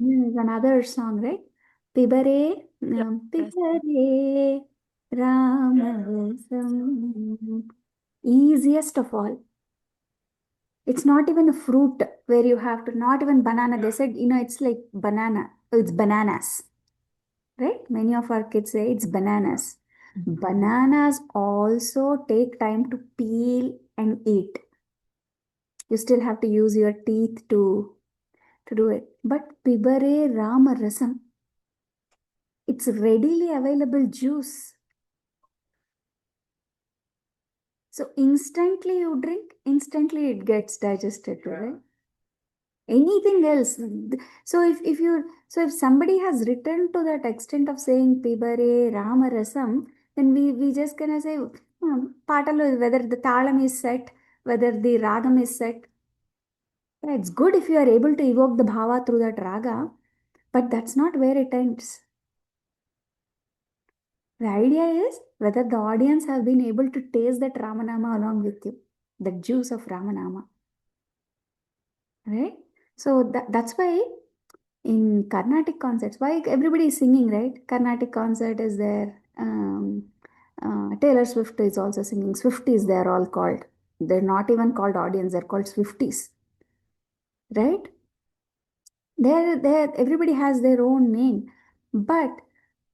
Another song, right? Pibare, Pibare, Ramarasam. Easiest of all. It's not even a fruit where you have to, not even banana. They said, it's like banana. It's bananas, right? Many of our kids say it's bananas. Bananas also take time to peel and eat. You still have to use your teeth to do it. But Pibare Rama Rasam, it's readily available juice. So instantly you drink, instantly it gets digested, right? Anything else. So if somebody has written to that extent of saying Pibare Rama Rasam, then we just gonna say Patalu, whether the talam is set, whether the ragam is set. Yeah, it's good if you are able to evoke the bhava through that raga, but that's not where it ends. The idea is whether the audience have been able to taste that Ramanama along with you, the juice of Ramanama, right? So that's why in Carnatic concerts, why everybody is singing, right? Carnatic concert is there. Taylor Swift is also singing. Swifties, they're all called. They're not even called audience, they're called Swifties, right? Everybody has their own name. But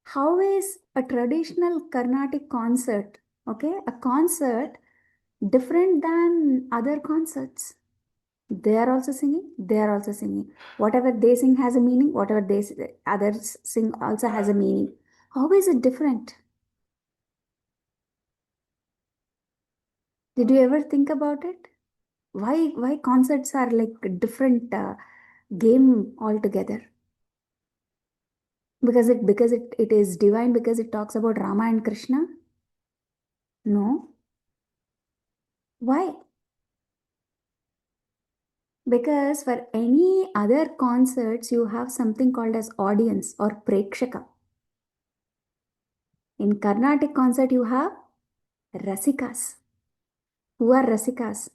how is a traditional Carnatic concert, okay, a concert different than other concerts? They are also singing, they are also singing. Whatever they sing has a meaning, whatever others sing also has a meaning. How is it different? Did you ever think about it? Why concerts are like a different game altogether? Because it is divine, because it talks about Rama and Krishna? No. Why? Because for any other concerts, you have something called as audience or prekshaka. In Carnatic concert, you have rasikas. Who are rasikas?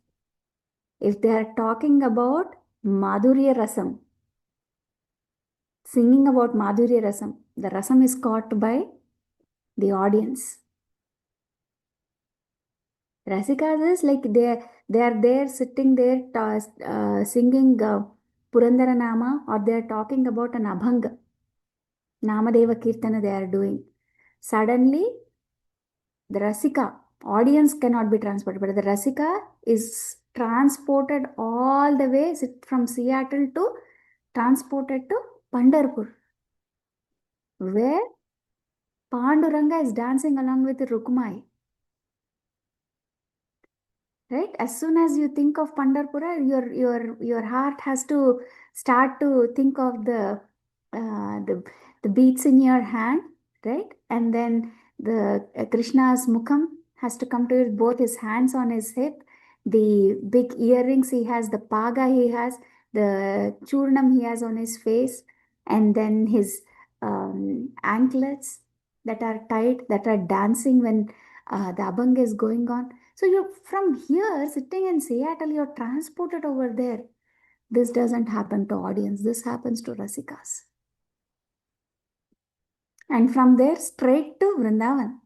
If they are talking about Madhurya Rasam, singing about Madhurya Rasam, the Rasam is caught by the audience. Rasikas is like they are there sitting there singing Purandara Nama, or they are talking about an Abhanga, Namadeva Kirtana they are doing. Suddenly, the Rasika, audience cannot be transported, but the Rasika is transported all the way from Seattle to transported to Pandharpur, where Panduranga is dancing along with Rukumai. Right? As soon as you think of Pandharpura, your heart has to start to think of the beats in your hand, right? And then the Krishna's mukham has to come to it, both his hands on his hip, the big earrings he has, the paga he has, the churnam he has on his face, and then his anklets that are tight, that are dancing when the abhang is going on. So you're from here sitting in Seattle, you're transported over there. This doesn't happen to audience. This happens to Rasikas. And from there straight to Vrindavan,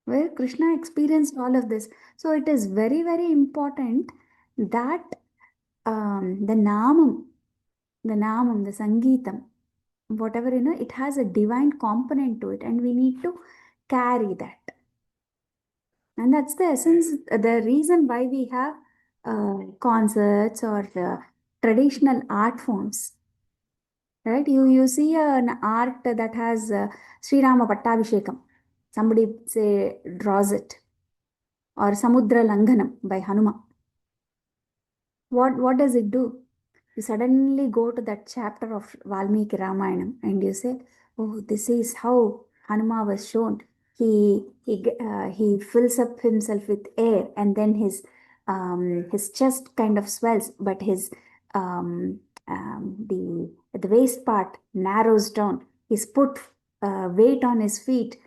where Krishna experienced all of this. So it is very, very important that the Sangeetam, whatever, it has a divine component to it, and we need to carry that. And that's the essence, the reason why we have concerts or traditional art forms, right? You see an art that has Sri Rama Pattabhishekam. Somebody say draws it, or Samudra Langhanam by Hanuma. What does it do? You suddenly go to that chapter of Valmiki Ramayanam and you say, "Oh, this is how Hanuma was shown. He fills up himself with air, and then his chest kind of swells, but his the waist part narrows down. He's put weight on his feet,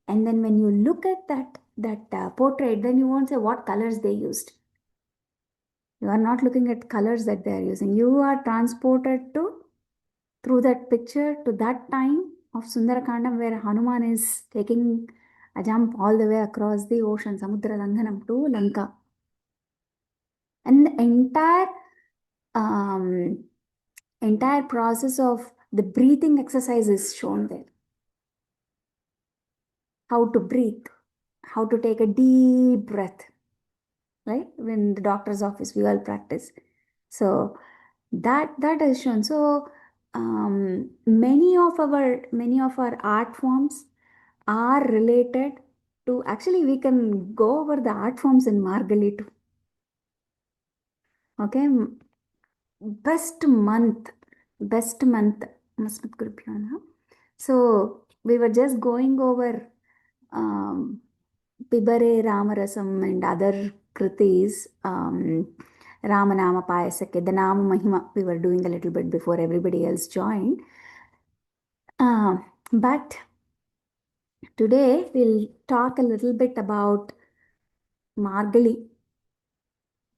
and then when you look at that portrait, then you won't say what colors they used. You are not looking at colors that they are using. You are transported to through that picture to that time of Sundarakandam where Hanuman is taking a jump all the way across the ocean, Samudra Landhanam to Lanka. And the um, entire process of the breathing exercise is shown there. How to breathe, how to take a deep breath, right? When the doctor's office, we all practice. So that is shown. So many of our art forms are related to. Actually, we can go over the art forms in Margali too. Okay, best month, best month. Masmat Gurubhyo Namaha. So we were just going over Pibare Ramarasam and other kritis. Ramanama Payasake, the Nama Mahima, we were doing a little bit before everybody else joined. But today we'll talk a little bit about Margali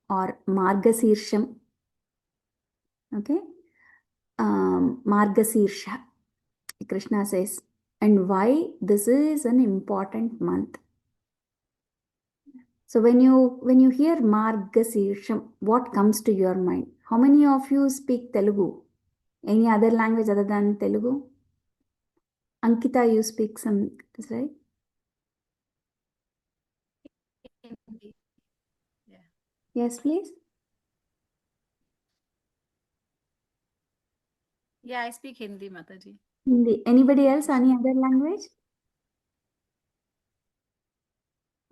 or Margasirsham. Okay? Margasirsha, Krishna says, and why this is an important month. So when you hear Margasirsham, what comes to your mind? How many of you speak Telugu? Any other language other than Telugu? Ankita, you speak some, right? Yeah. Yes, please. Yeah, I speak Hindi, Mataji. Hindi. Anybody else? Any other language?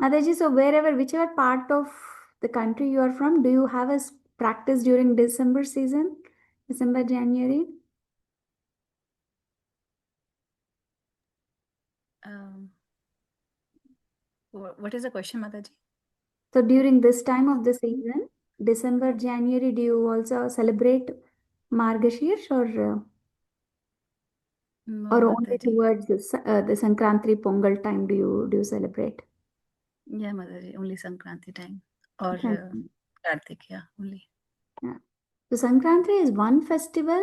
Mataji, so whichever part of the country you are from, do you have a practice during December season? December, January? Um, what is the question, Mataji? So during this time of the season, December, January, do you also celebrate Margashirs No, or only Mataji. towards the Sankranti Pongal time do you celebrate? Yeah, Mataji, only Sankranti time. Or Sankranti. Kartik, yeah, only. Yeah. So Sankranti is one festival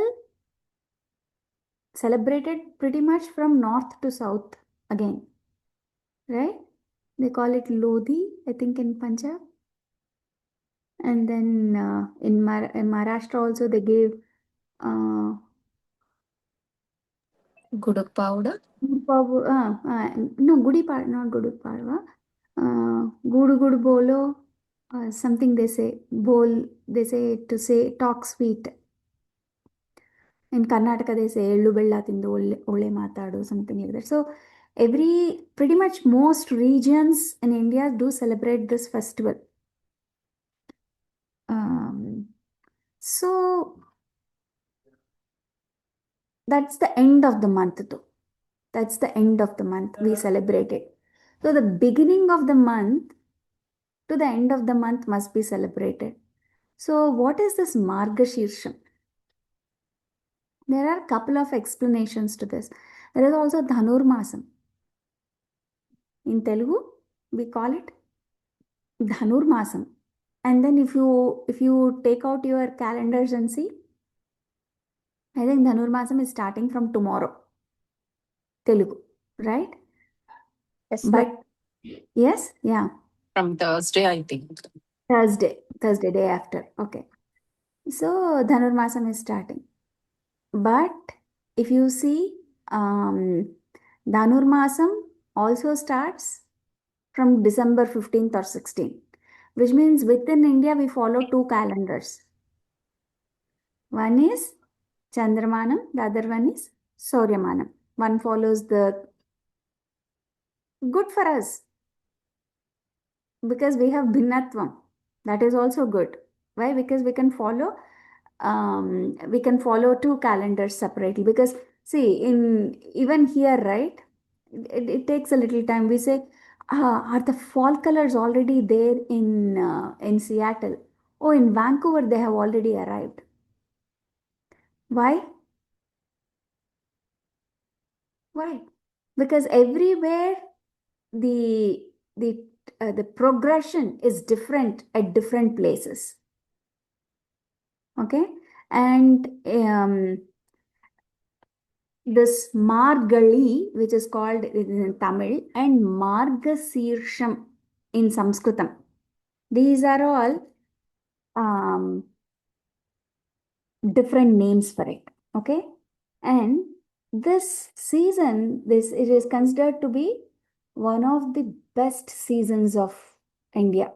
celebrated pretty much from north to south again, right? They call it Lodi, I think, in Punjab. And then in Maharashtra also they gave Guduk powder? No, Gudi Padwa, not Gudi Padwa. Gudu Gudu Bolo, something they say. Bol, they say to say talk sweet. In Karnataka, they say Ellu Bella Tindu Ole Matadu, something like that. So, pretty much most regions in India do celebrate this festival. Um, so, that's the end of the month, though. That's the end of the month. We celebrate it. So, the beginning of the month to the end of the month must be celebrated. So, what is this Margashirsham? There are a couple of explanations to this. There is also Dhanur Masam. In Telugu, we call it Dhanur Masam. And then if you take out your calendars and see, I think Dhanur Masam is starting from tomorrow, Telugu, right? Yes, But yes, yeah, from Thursday, I think. Thursday, day after. Okay. So Dhanur Masam is starting. But if you see, Dhanur Masam also starts from December 15th or 16th, which means within India we follow two calendars. One is Chandramanam, the other one is Sauryamanam. One follows the good for us because we have Bhinnatvam. That is also good. Why? Because we can follow two calendars separately. Because see, in even here, right? It takes a little time. We say, are the fall colors already there in Seattle? Oh, in Vancouver they have already arrived. Why? Why? Because everywhere the the the progression is different at different places. Okay, and this Margali, which is called in Tamil, and Margasirsham in Sanskritam. These are all different names for it. Okay, and this season, it is considered to be one of the best seasons of India.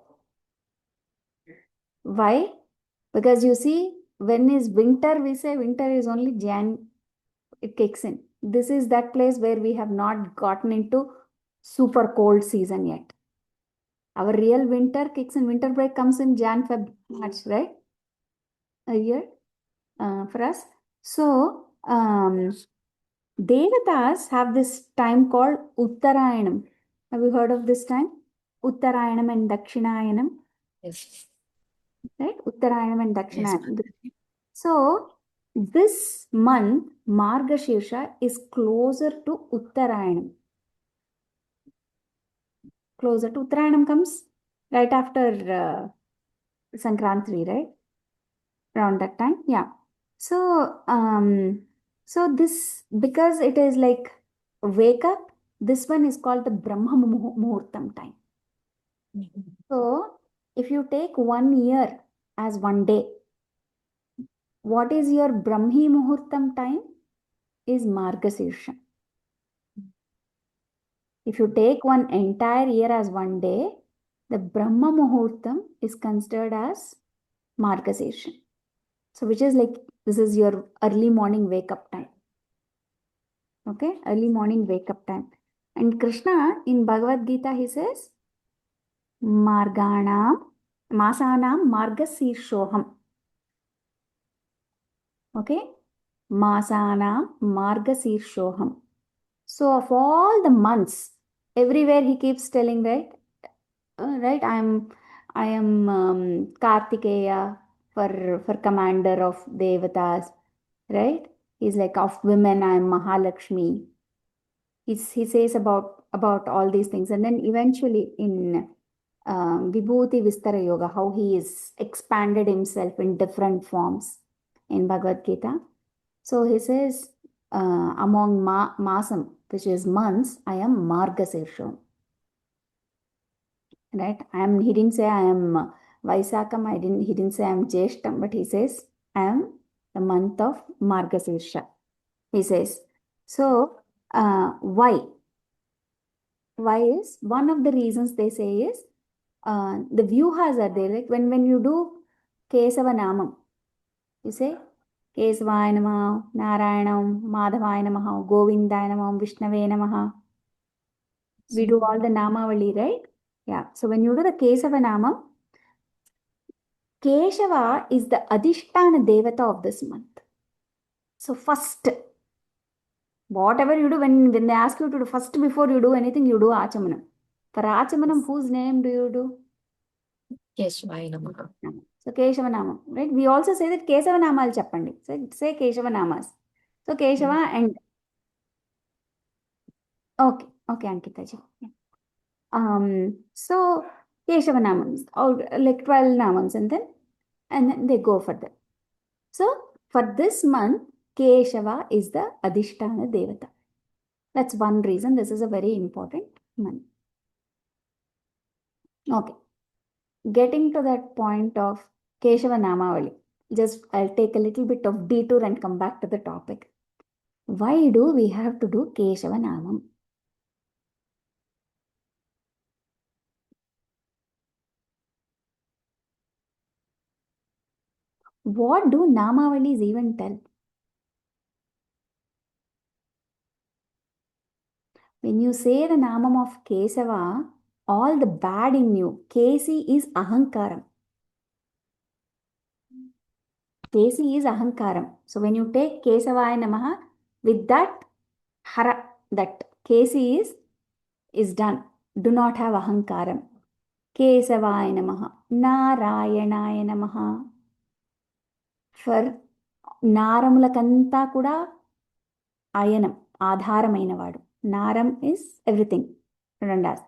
Why? Because you see, when is winter, we say winter is only Jan, it kicks in. This is that place where we have not gotten into super cold season yet. Our real winter kicks in, winter break comes in Jan, Feb, March, right? A year for us. So, Devatas have this time called Uttarayanam. Have you heard of this time? Uttarayanam and Dakshinayanam, Yes. right? Uttarayanam and Yes, Dakshinayanam. Mataji. So, this month, Margashirsha is closer to Uttarayanam. Closer to Uttarayanam comes right after Sankranti, right? Around that time, yeah. So, so this, because it is like wake up, this one is called the Brahma Muhurtam time. So, if you take 1 year as one day, what is your Brahmi Muhurtam time? Is Margasirsha. If you take one entire year as one day, the Brahma Muhurtam is considered as Margasirsha. So, which is like, this is your early morning wake up time. Okay, early morning wake up time. And Krishna in Bhagavad Gita, he says, Marganam, Masanam Margasirshoham. Okay, Masanam Margasirshoham. So, of all the months, everywhere he keeps telling, right? Right, I am Kartikeya for commander of Devatas, right? He's like, of women, I am Mahalakshmi. He says about all these things, and then eventually in Vibhuti Vistara Yoga, how he is expanded himself in different forms in Bhagavad Gita. So he says, among Masam, which is months, I am Margasirsha. Right? He didn't say I am Vaisakam, he didn't say I am Jeshtam, but he says I am the month of Margasirsha. He says. So, why? Why is one of the reasons they say is the vyuhas are there. Like when you do Kesava Namam, you say Kesavaya Namaha, Narayanam, Madhavaya Namaha, Govindaya Namaha, Vishnave Namaha. We do all the Namavali, right? Yeah. So when you do the Kesava Namam, Keshava is the Adhishtana Devata of this month. So first, whatever you do, when they ask you to do first before you do anything, you do Achamanam. For Achamanam, whose name do you do? Keshvaya Namaha. So Keshava Nama, right? We also say that Kesava Namal Chappandi. So say Keshava Namas. So Keshava and okay, Ankita ji. So Keshava Namams, or like 12 Namams, and then they go for that. So for this month, Keshava is the Adhishtana Devata. That's one reason this is a very important month. Okay. Getting to that point of Keshava Namavali, just I'll take a little bit of detour and come back to the topic. Why do we have to do Keshava Namam? What do Namavalis even tell? When you say the Namam of Kesava, all the bad in you, Kesi is Ahankaram. Kesi is Ahankaram. So when you take Kesavaya Namaha, with that Hara, that Kesi is done. Do not have Ahankaram. Kesavaya Namaha, Narayanaya Namaha. For Naramulakanta kuda Ayanam, Adharamainavadu. Naram is everything. Randas.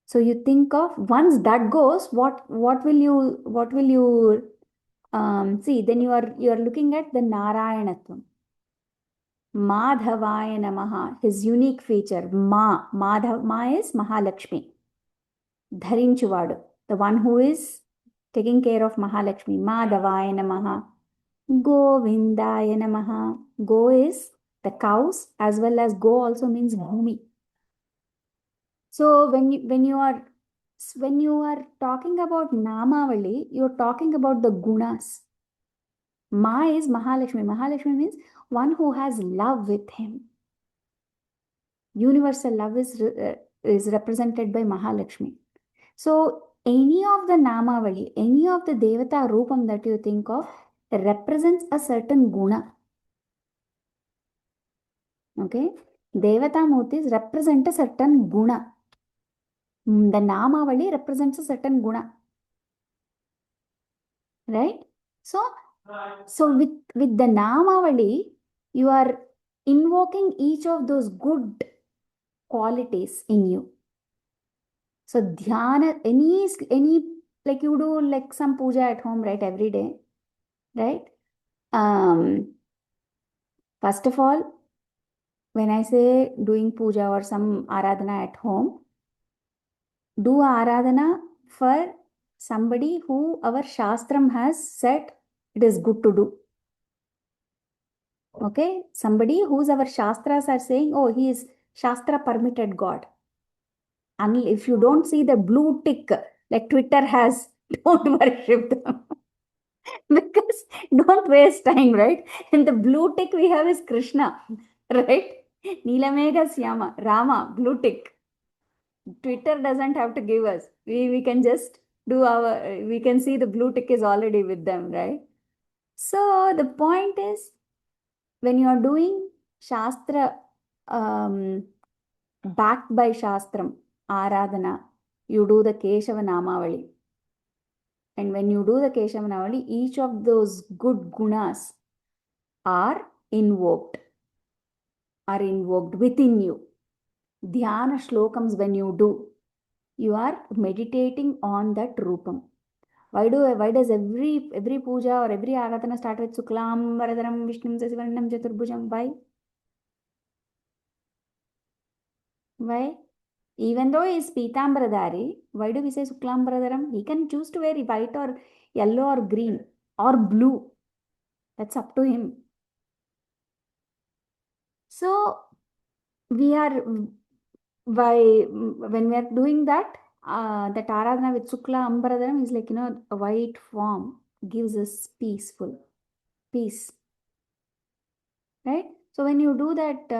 So you think of once that goes, what will you See, then you are looking at the Narayanatvam. Madhavaya Namaha, his unique feature. Ma is Mahalakshmi. Dharinchuvadu, the one who is taking care of Mahalakshmi. Madhavaya Namaha. Govindaya Namaha. Go is the cows, as well as go also means bhumi. So when you are talking about Namavali, you're talking about the gunas. Ma is Mahalakshmi. Mahalakshmi means one who has love with him. Universal love is represented by Mahalakshmi. So any of the Namavali, any of the Devata Rupam that you think of represents a certain guna. Okay? Devata Murtis represent a certain guna. The Namavali represents a certain guna. Right? So with the Namavali, you are invoking each of those good qualities in you. So dhyana, any like you do like some puja at home, right, every day, right? First of all, when I say doing puja or some aradhana at home, do aradhana for somebody who our shastram has said it is good to do. Okay, somebody who's our shastras are saying, oh, he is shastra permitted God. And if you don't see the blue tick like Twitter has, don't worship them. Because don't waste time, right? And the blue tick we have is Krishna, right? Nilamega Syama, Rama, blue tick. Twitter doesn't have to give us. We can just do we can see the blue tick is already with them, right? So the point is, when you are doing Shastra, backed by Shastram, Aradhana, you do the Keshava Namavali. And when you do the Keshava Namavali, each of those good gunas are invoked within you. Dhyana shlokams, when you do, you are meditating on that Rupam. Why does every puja or every aradhana start with Suklam Varadaram Vishnum Sasivarnam Chaturbhujam? Why? Even though he is Pitambradari, why do we say Suklambaradaram? He can choose to wear white or yellow or green or blue. That's up to him. So we are when we are doing that, that Aradhana with Sukla Ambaradaram is like, a white form gives us peace. Right? So when you do that,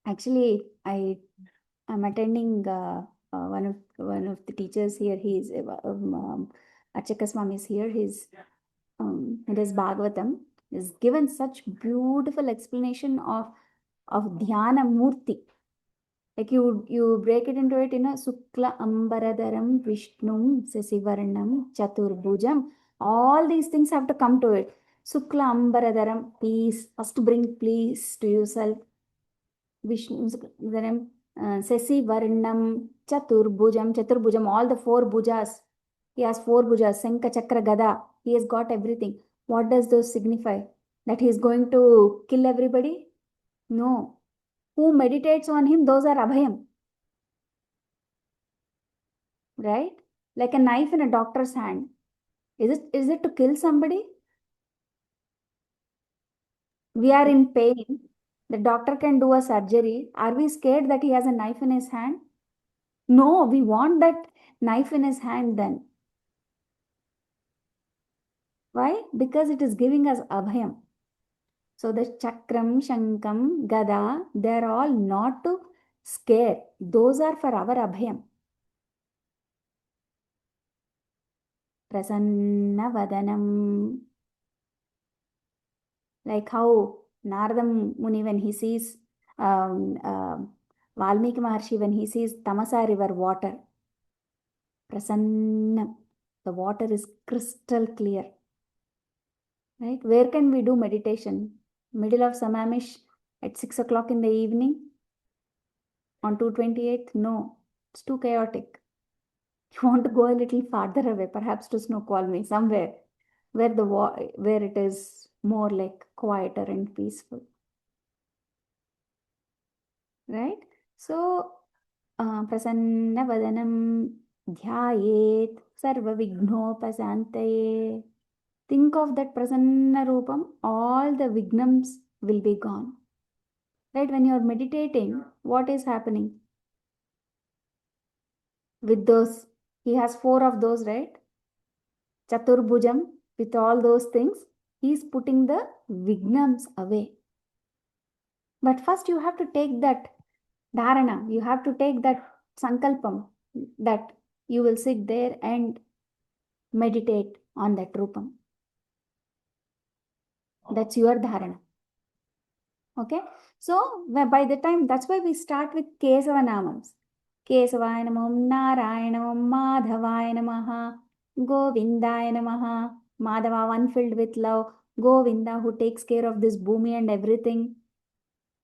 actually, I'm attending one of the teachers here. He's Archaka Swami is here. It is Bhagavatam. He's given such beautiful explanation of Dhyana Murti. Like you break it into it, Sukla Ambaradaram Vishnum Sasivarnam Chaturbhujam. All these things have to come to it. Sukla Ambaradaram, peace. First bring peace to yourself. Vishnu Sesi Varnam Chaturbhujam, all the four bhujas. He has four bhujas, Sanka Chakra Gada. He has got everything. What does those signify? That he is going to kill everybody? No. Who meditates on him, those are Abhayam. Right? Like a knife in a doctor's hand. Is it to kill somebody? We are in pain. The doctor can do a surgery. Are we scared that he has a knife in his hand? No, we want that knife in his hand then. Why? Because it is giving us abhayam. So the chakram, shankam, gada, they're all not to scare. Those are for our abhayam. Prasanna vadanam. Like how Narada Muni, when he sees Valmiki Maharshi, when he sees Tamasa river water, prasanna, the water is crystal clear. Right? Where can we do meditation? Middle of Samamish at 6 o'clock in the evening on 2/28? No, it's too chaotic. You want to go a little farther away, perhaps to Snoqualmie, somewhere where where it is more like quieter and peaceful, right? So, prasanna vadanam dhyayet sarva vignopasantaye. Think of that prasanna roopam, all the vignams will be gone. Right? When you are meditating, what is happening with those? He has four of those, right? Chaturbhujam, with all those things, he is putting the vignams away. But first, you have to take that dharana, you have to take that sankalpam that you will sit there and meditate on that rupam. That's your dharana. Okay, so by the time, that's why we start with Kesava Namams. Kesavaya Namam, Narayanam, Madhavaya Namaha, Govindaya Namaha. Madhava, one filled with love. Govinda, who takes care of this bhumi and everything.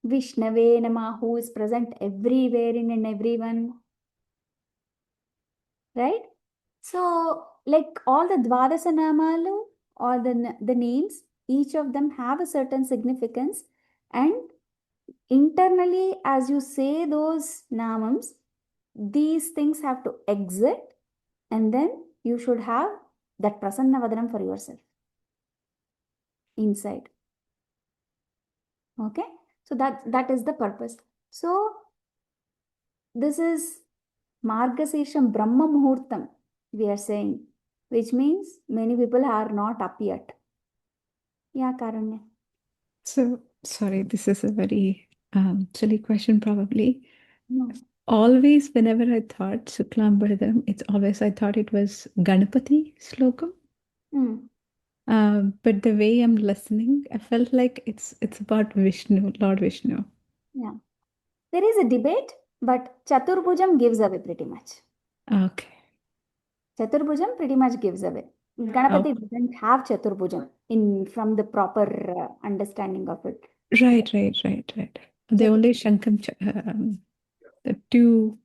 Vishnave Namah, who is present everywhere in and everyone. Right? So, like all the Dwadasa Namalu, or the names, each of them have a certain significance, and internally, as you say those namams, these things have to exit, and then you should have that prasanna vadanam for yourself inside. Okay, so that is the purpose. So this is Margasirsham Brahma Muhurtam, we are saying, which means many people are not up yet. Yeah, Karanya. So, sorry, this is a very silly question, probably. No. Always, whenever I thought Shuklam Bharadram, I thought it was Ganapati slokam. Mm. But the way I'm listening, I felt like it's about Vishnu, Lord Vishnu. Yeah. There is a debate, but Chaturbhujam gives away pretty much. Okay. Chaturbhujam pretty much gives away. Ganapati doesn't have Chaturbhujam from the proper understanding of it. Right. The only Shankam, the two.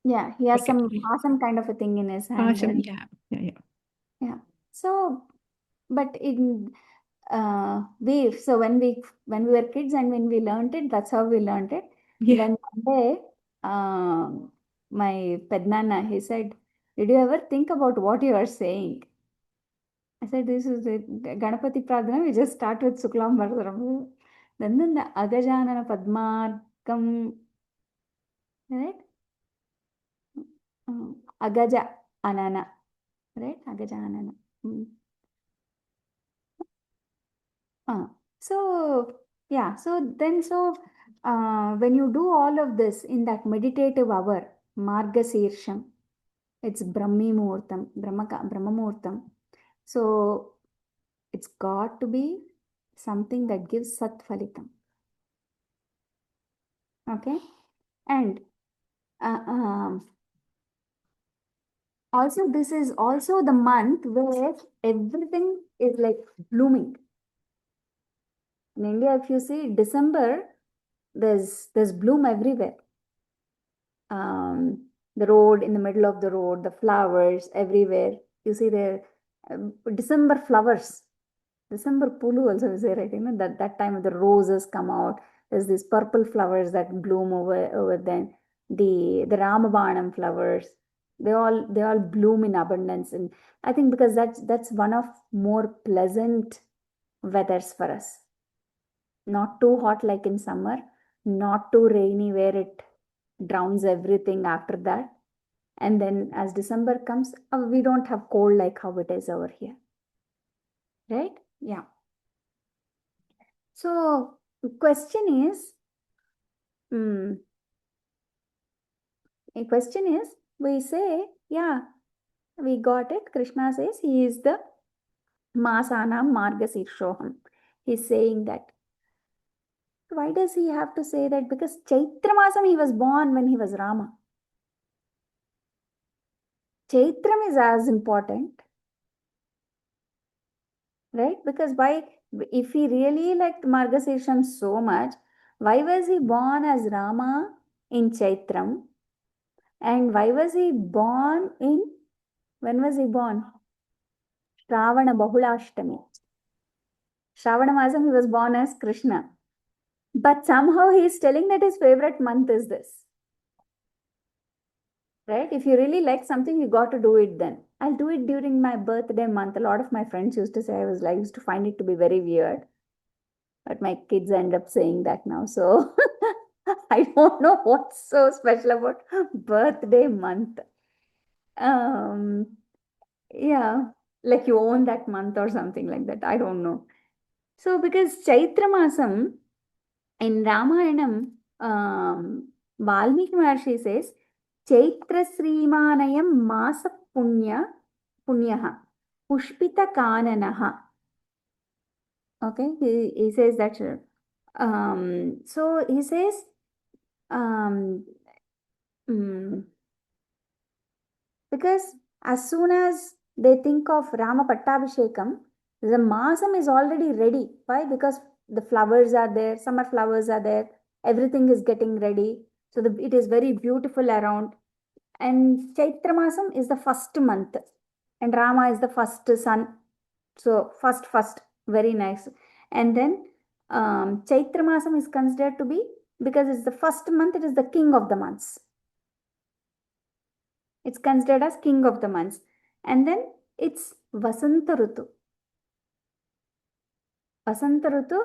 Yeah, he has some Okay. awesome kind of a thing in his hand. Pasham, And, yeah. yeah. So, but in so when we were kids and when we learned it, that's how we learned it. Yeah. Then one day, my pednana, he said, "Did you ever think about what you are saying?" I said, "This is the Ganapati Pradhana. We just start with Suklam Bharadram." Then the Agajanana Padmarkam, right? Agaja Anana, right? Agaja Anana. So, yeah, when you do all of this in that meditative hour, Margasirsham, it's Brahmi Muhurtam, Brahma Muhurtam. So, it's got to be something that gives Sat Phalitam. Okay? And also, this is also the month where everything is like blooming. In India, if you see December, there's bloom everywhere. The road, in the middle of the road, the flowers everywhere. You see there, December flowers. December pulu also is there, right? You know, that time the roses come out. There's these purple flowers that bloom over then. The Ramabanam flowers. They all bloom in abundance. And I think because that's one of more pleasant weathers for us. Not too hot like in summer, not too rainy where it drowns everything after that. And then as December comes, we don't have cold like how it is over here. Right? Yeah. So the question is, we say, yeah, we got it. Krishna says he is the Masanam Margasirshoham. He's saying that. Why does he have to say that? Because Chaitra Masam, he was born when he was Rama. Chaitram is as important, right? Because if he really liked Margasirsham so much, why was he born as Rama in Chaitram? And why was he born in, when was he born? Shravana Bahulashtami. Shravana Masam, he was born as Krishna. But somehow he is telling that his favorite month is this. Right? If you really like something, you got to do it then. I'll do it during my birthday month. A lot of my friends used to say, I used to find it to be very weird. But my kids end up saying that now. So I don't know what's so special about birthday month. Yeah, like you own that month or something like that. I don't know. So because Chaitra Masam in Ramayanam, Valmiki Maharshi says, Chaitra Srimanayam Masa Punyaha Pushpita Kananaha. Okay, he says that. So he says, um, because as soon as they think of Rama Pattabhishekam, the Masam is already ready. Why? Because the flowers are there, summer flowers are there, everything is getting ready. So it is very beautiful around. And Chaitra Masam is the first month, and Rama is the first son. So first, very nice. And then Chaitra Masam is considered to be, because it's the first month, it is the king of the months. It's considered as king of the months. And then it's Vasanta Rutu. Vasanta Rutu,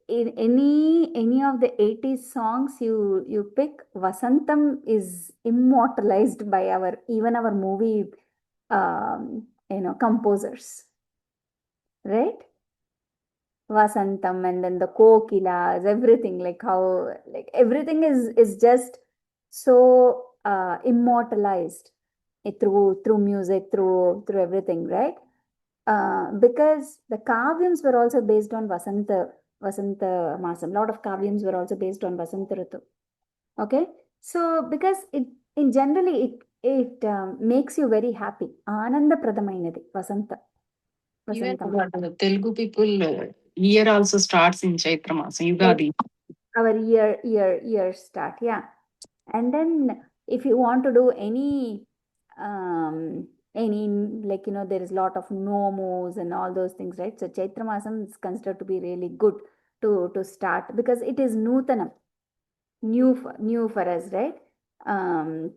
in any of the 80s songs you pick, Vasantam is immortalized by even our movie composers. Right? Vasantam, and then the kokilas, everything, like how, like everything is just so immortalized through music, through everything, right? Because the kavyams were also based on Vasanta Masam. A lot of kavyams were also based on Vasanta Ritu. Okay, so because it in generally it makes you very happy. Ananda Pradamainadi Vasanta. Even Vasantam. the Telugu people, year also starts in Chaitra Masa, Yugadi. Our year start, yeah. And then if you want to do any like there is a lot of nomos and all those things, right? So Chaitra Masam is considered to be really good to start, because it is Nutanam, new for us, right? And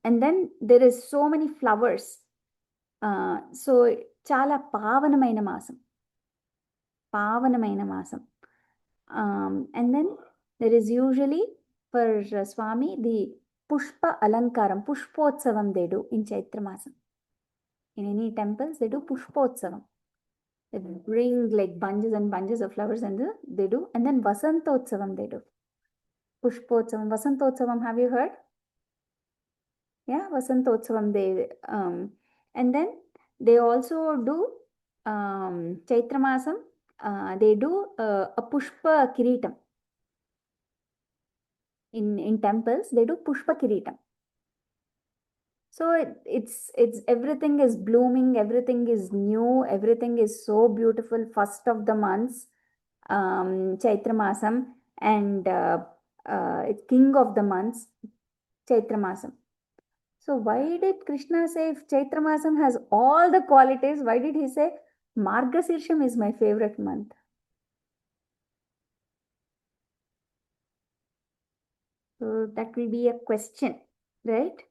then there is so many flowers. So Chala Pavanamaina Masam. And then there is usually for Swami the Pushpa Alankaram, Pushpotsavam they do in Chaitra Masam. In any temples, they do Pushpotsavam. They bring like bunches and bunches of flowers and they do. And then Vasantotsavam they do. Pushpotsavam, Vasantotsavam, have you heard? Yeah, Vasantotsavam they, and then they also do Chaitra Masam, they do a Pushpa Kiritam. In temples, they do Pushpa Kiritam. So it's everything is blooming, everything is new, everything is so beautiful. First of the months, Chaitra Masam, and it's king of the months, Chaitra Masam. So why did Krishna say if Chaitra Masam has all the qualities, why did he say Margasirsham is my favorite month? So that will be a question, right?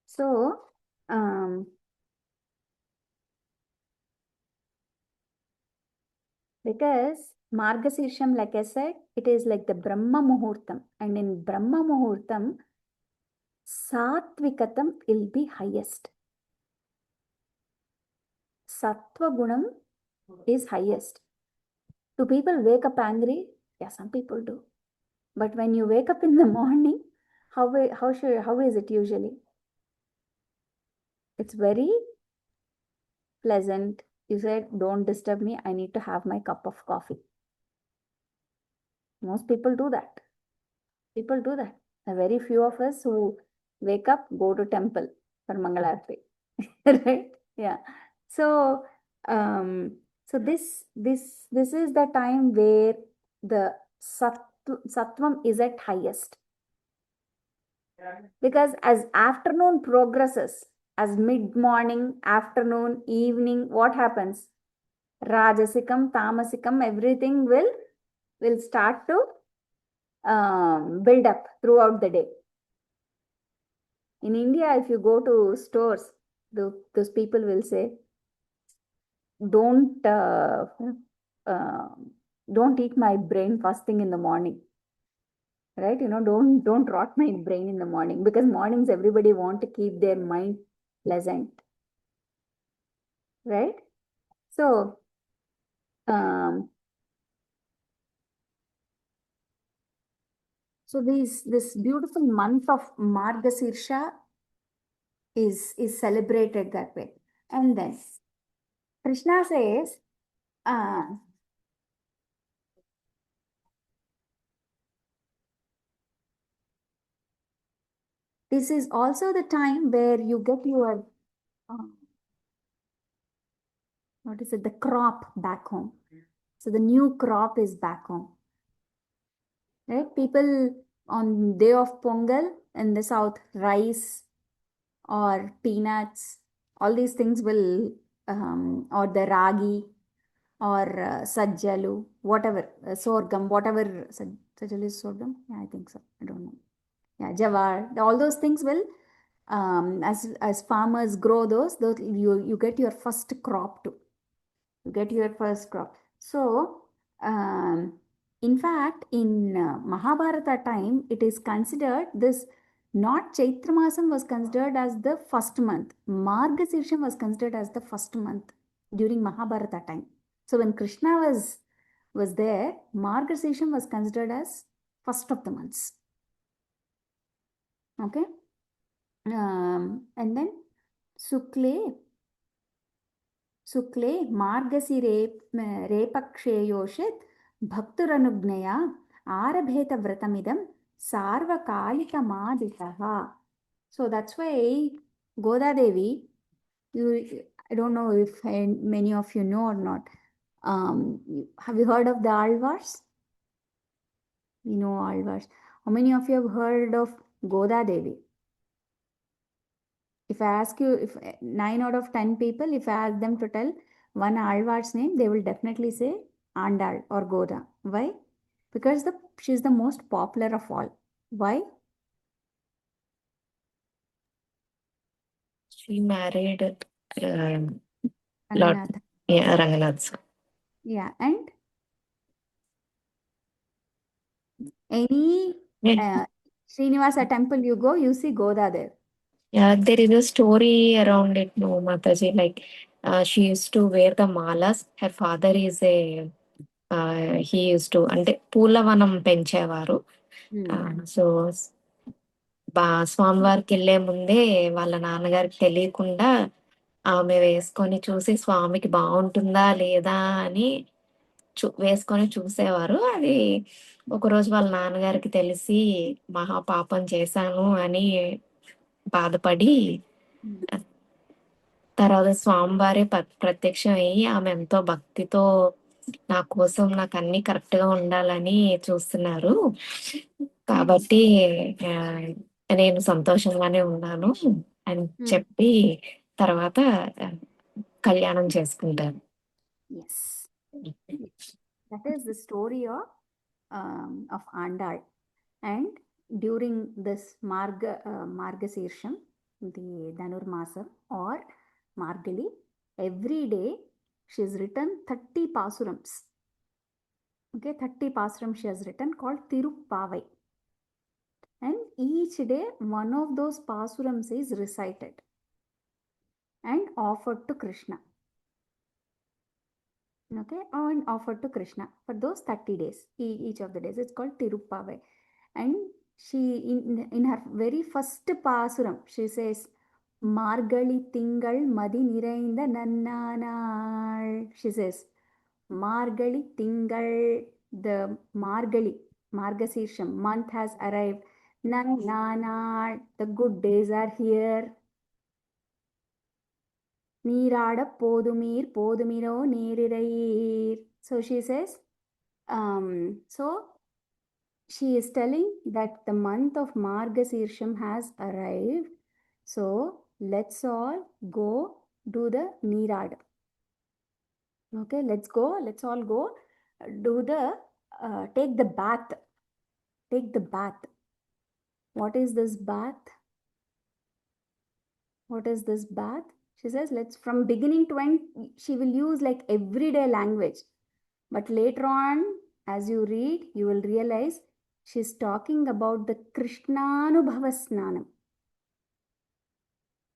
So, because Margasirsham, like I said, it is like the Brahma Muhurtam. And in Brahma Muhurtam, Satvikatam will be highest. Sattva Gunam is highest. Do people wake up angry? Yeah, some people do. But when you wake up in the morning, how is it usually? It's very pleasant. You said, don't disturb me. I need to have my cup of coffee. Most people do that. People do that. Very few of us who wake up, go to temple for Mangalarti. Right? Yeah. So, so this is the time where the sattvam is at highest. Because as afternoon progresses, as mid-morning, afternoon, evening, what happens? Rajasikam, Tamasikam, everything will start to build up throughout the day. In India, if you go to stores, those people will say, don't eat my brain first thing in the morning, right? Don't rot my brain in the morning, because mornings everybody want to keep their mind pleasant, right? So this beautiful month of Margasirsha is celebrated that way. And then Krishna says, this is also the time where you get your the crop back home. So the new crop is back home, right? People on day of Pongal in the south, rice or peanuts, all these things will, or the ragi or sajjalu, whatever, sorghum, whatever, sajjalu is sorghum? Yeah, I think so. I don't know. Yeah, jawar, all those things will, as farmers grow those you get your first crop too. You get your first crop. So, in fact, in Mahabharata time, it is considered this, not Chaitra Masam was considered as the first month. Margasirsha was considered as the first month during Mahabharata time. So when Krishna was there, Margasirsha was considered as first of the months. Okay. And then Sukle Margasire Repaksheyoshet Bhakturanugneya Arabheta Vratamidam Sarvakalika Maditaha. So that's why Goda Devi, I don't know if many of you know or not. Have you heard of the Alvars? You know Alvars. How many of you have heard of Goda Devi? If I ask you, if 9 out of 10 people, if I ask them to tell one Alvar's name, they will definitely say Andal or Goda. Why? Because she's the most popular of all. Why? She married Lord Ranganath. Ranganath. Yeah, and any Srinivasa temple you go, you see Goda there. Yeah, there is a story around it, no, Mataji. Like, she used to wear the malas. Her father is he used to, అంటే పూలవనం పెంచేవారు. So స్వామివారికి వెళ్ళే ముందే వాళ్ళ నాన్నగారికి తెలియకుండా ఆమె వేసుకొని చూసి స్వామికి బాగుంటుందా లేదా అని వేసుకొని చూసేవారు. అది ఒకరోజు వాళ్ళ నాన్నగారికి తెలిసి మహా పాపం చేశాను అని బాధపడి తర్వాత స్వామివారే ప్రత్యక్షం అయ్యి ఆమె ఎంతో భక్తితో నా కోసం నాకు అన్ని కరెక్ట్ గా ఉండాలని చూస్తున్నారు, కాబట్టి నేను సంతోషంగానే ఉన్నాను అని చెప్పి తర్వాత కళ్యాణం చేసుకుంటారు. Yes. That is the story of Andal. And during this Margasirsham, the Dhanurmasam or Margali, every day she has written 30 pasurams. Okay, 30 pasurams she has written called Tiruppavai. And each day one of those pasurams is recited and offered to Krishna. Okay, and offered to Krishna for those 30 days. Each of the days, it's called Tiruppavai. And she, in her very first pasuram, she says, Margali Tingal Madi Nirainda Nannanal. She says, Margali Tingal, the Margasirsham month has arrived. Nannanal, the good days are here. நீராட போதுமீரோ நேரிரையீர். So she says, so she is telling that the month of Margasirsham has arrived. So let's all go do the Neerad. Okay, let's all go do the, take the bath. Take the bath. What is this bath? What is this bath? She says, let's, from beginning to end, she will use like everyday language. But later on, as you read, you will realize she's talking about the Krishnanubhava Snanam.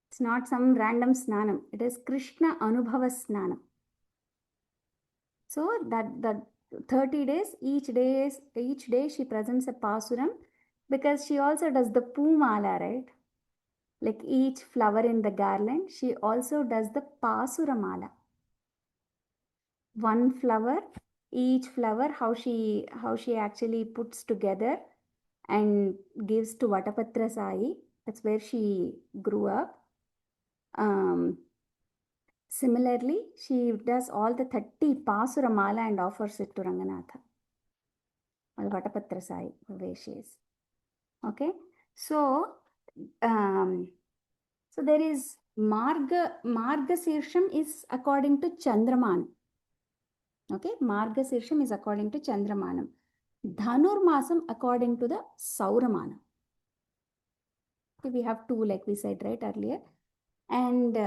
It's not some random Snanam. It is Krishna Anubhava Snanam. So that 30 days, each day she presents a pasuram, because she also does the Pumala, right? Like each flower in the garland, she also does the Pasuramala. One flower, each flower, how she actually puts together and gives to Vatapatra Sai. That's where she grew up. Similarly, she does all the 30 Pasuramala and offers it to Ranganatha. Or Vatapatra Sai, where she is. Okay. So there is Margasirsham is according to Chandraman. Okay, Margasirsham is according to Chandramanam. Dhanurmasam according to the Sauramanam. Okay, we have two, like we said right earlier, and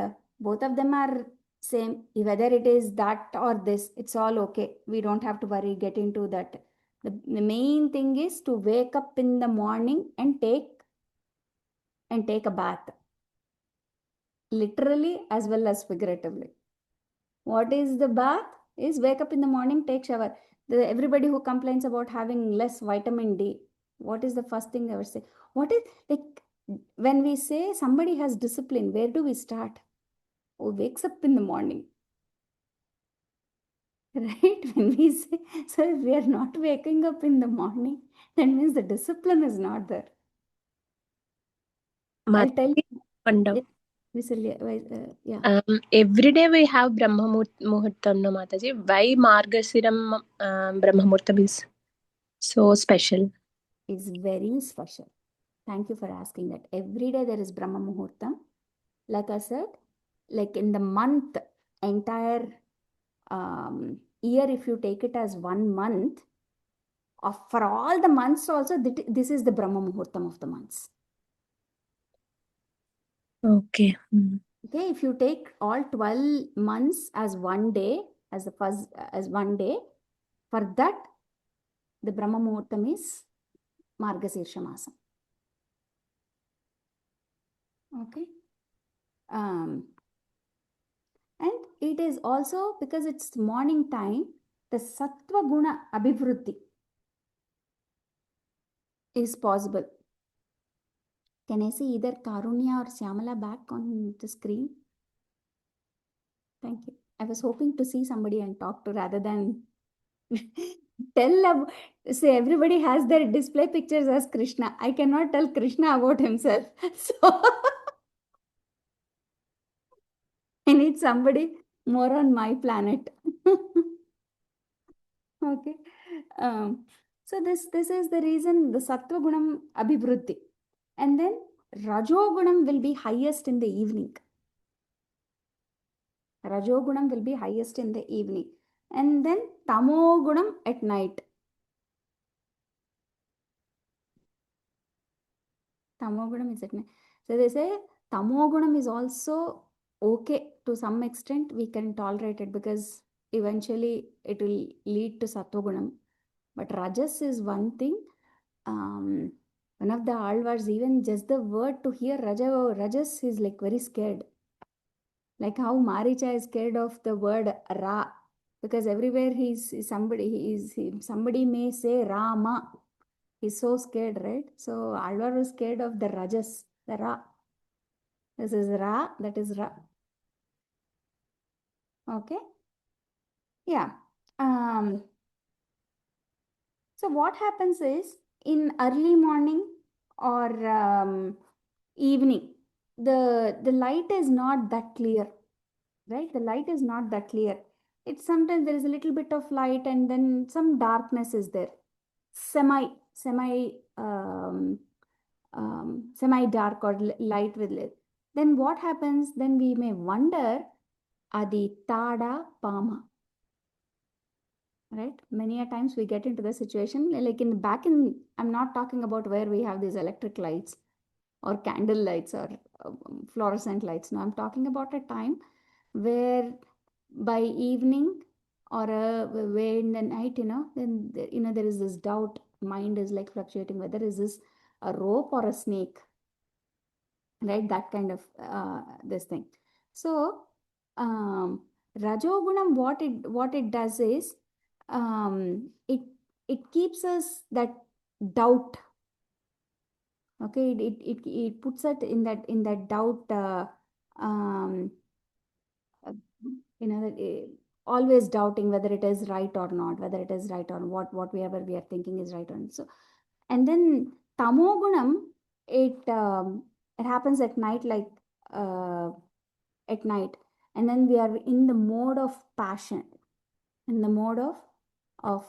both of them are same. Whether it is that or this, it's all okay. We don't have to worry, get into that. The main thing is to wake up in the morning and take a bath, literally as well as figuratively. What is the bath? Is wake up in the morning, take shower. Everybody who complains about having less vitamin D, what is the first thing they ever say? What is, like, when we say somebody has discipline, where do we start? Who wakes up in the morning? Right? When we say, so if we are not waking up in the morning, that means the discipline is not there. I'll tell you. Wonder. Yeah. Every day we have Brahma Muhurtam, no Mataji. Why Margasiram Brahma Muhurtam is so special? It's very special. Thank you for asking that. Every day there is Brahma Muhurtam. Like I said, like in the month, entire year, if you take it as 1 month, for all the months also, this is the Brahma Muhurtam of the months. Okay. Okay, if you take all 12 months as 1 day, as 1 day, for that, the Brahma Muhurtam is Margasirsa Masam. Okay. And it is also, because it's morning time, the Sattva Guna Abhivruddhi is possible. Can I see either Karunya or Syamala back on the screen? Thank you. I was hoping to see somebody and talk to rather than say everybody has their display pictures as Krishna. I cannot tell Krishna about himself. So I need somebody more on my planet. Okay. So this is the reason, the Sattva Gunam Abhivruddhi. And then Rajogunam will be highest in the evening. Rajogunam will be highest in the evening. And then Tamogunam at night. Tamogunam is at night. So they say Tamogunam is also okay to some extent. We can tolerate it because eventually it will lead to Sattvagunam. But Rajas is one thing. One of the Alvars, even just the word to hear Rajas is like very scared. Like how Maricha is scared of the word Ra, because everywhere somebody may say Rama. He's so scared, right? So Alvar was scared of the Rajas, the Ra. This is Ra, that is Ra. Okay. Yeah. So what happens is, in early morning or evening, the light is not that clear, right? The light is not that clear. It's sometimes there is a little bit of light and then some darkness is there. Semi, semi-dark or light with lit. Then what happens? Then we may wonder, adi tada pama. Right? Many a times we get into the situation, like I'm not talking about where we have these electric lights or candle lights or fluorescent lights. No, I'm talking about a time where by evening or way in the night, then there is this doubt. Mind is like fluctuating whether is this a rope or a snake, right? That kind of this thing. So rajogunam, what it does is it keeps us that doubt. Okay, it puts it in that doubt. Um, that always doubting whether it is right or not, whether it is right or whatever we are thinking is right or not. So, and then tamogunam, it happens at night, like at night, and then we are in the mode of passion, in the mode of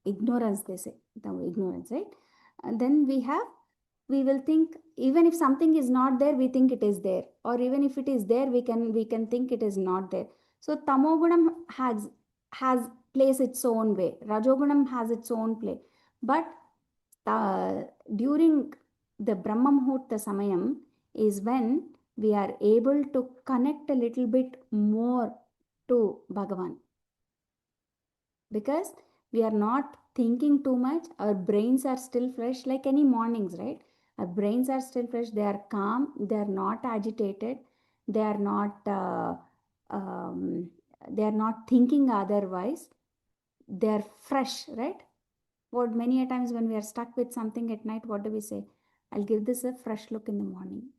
ignorance. They say the ignorance, right? And then we will think, even if something is not there, we think it is there, or even if it is there, we can think it is not there. So tamogunam has plays its own way, rajogunam has its own play. But during the Brahma Muhurta Samayam is when we are able to connect a little bit more to Bhagavan, because we are not thinking too much. Our brains are still fresh, like any mornings, right? Our brains are still fresh. They are calm. They are not agitated. They are not. They are not thinking otherwise. They are fresh, right? What many a times when we are stuck with something at night, what do we say? I'll give this a fresh look in the morning,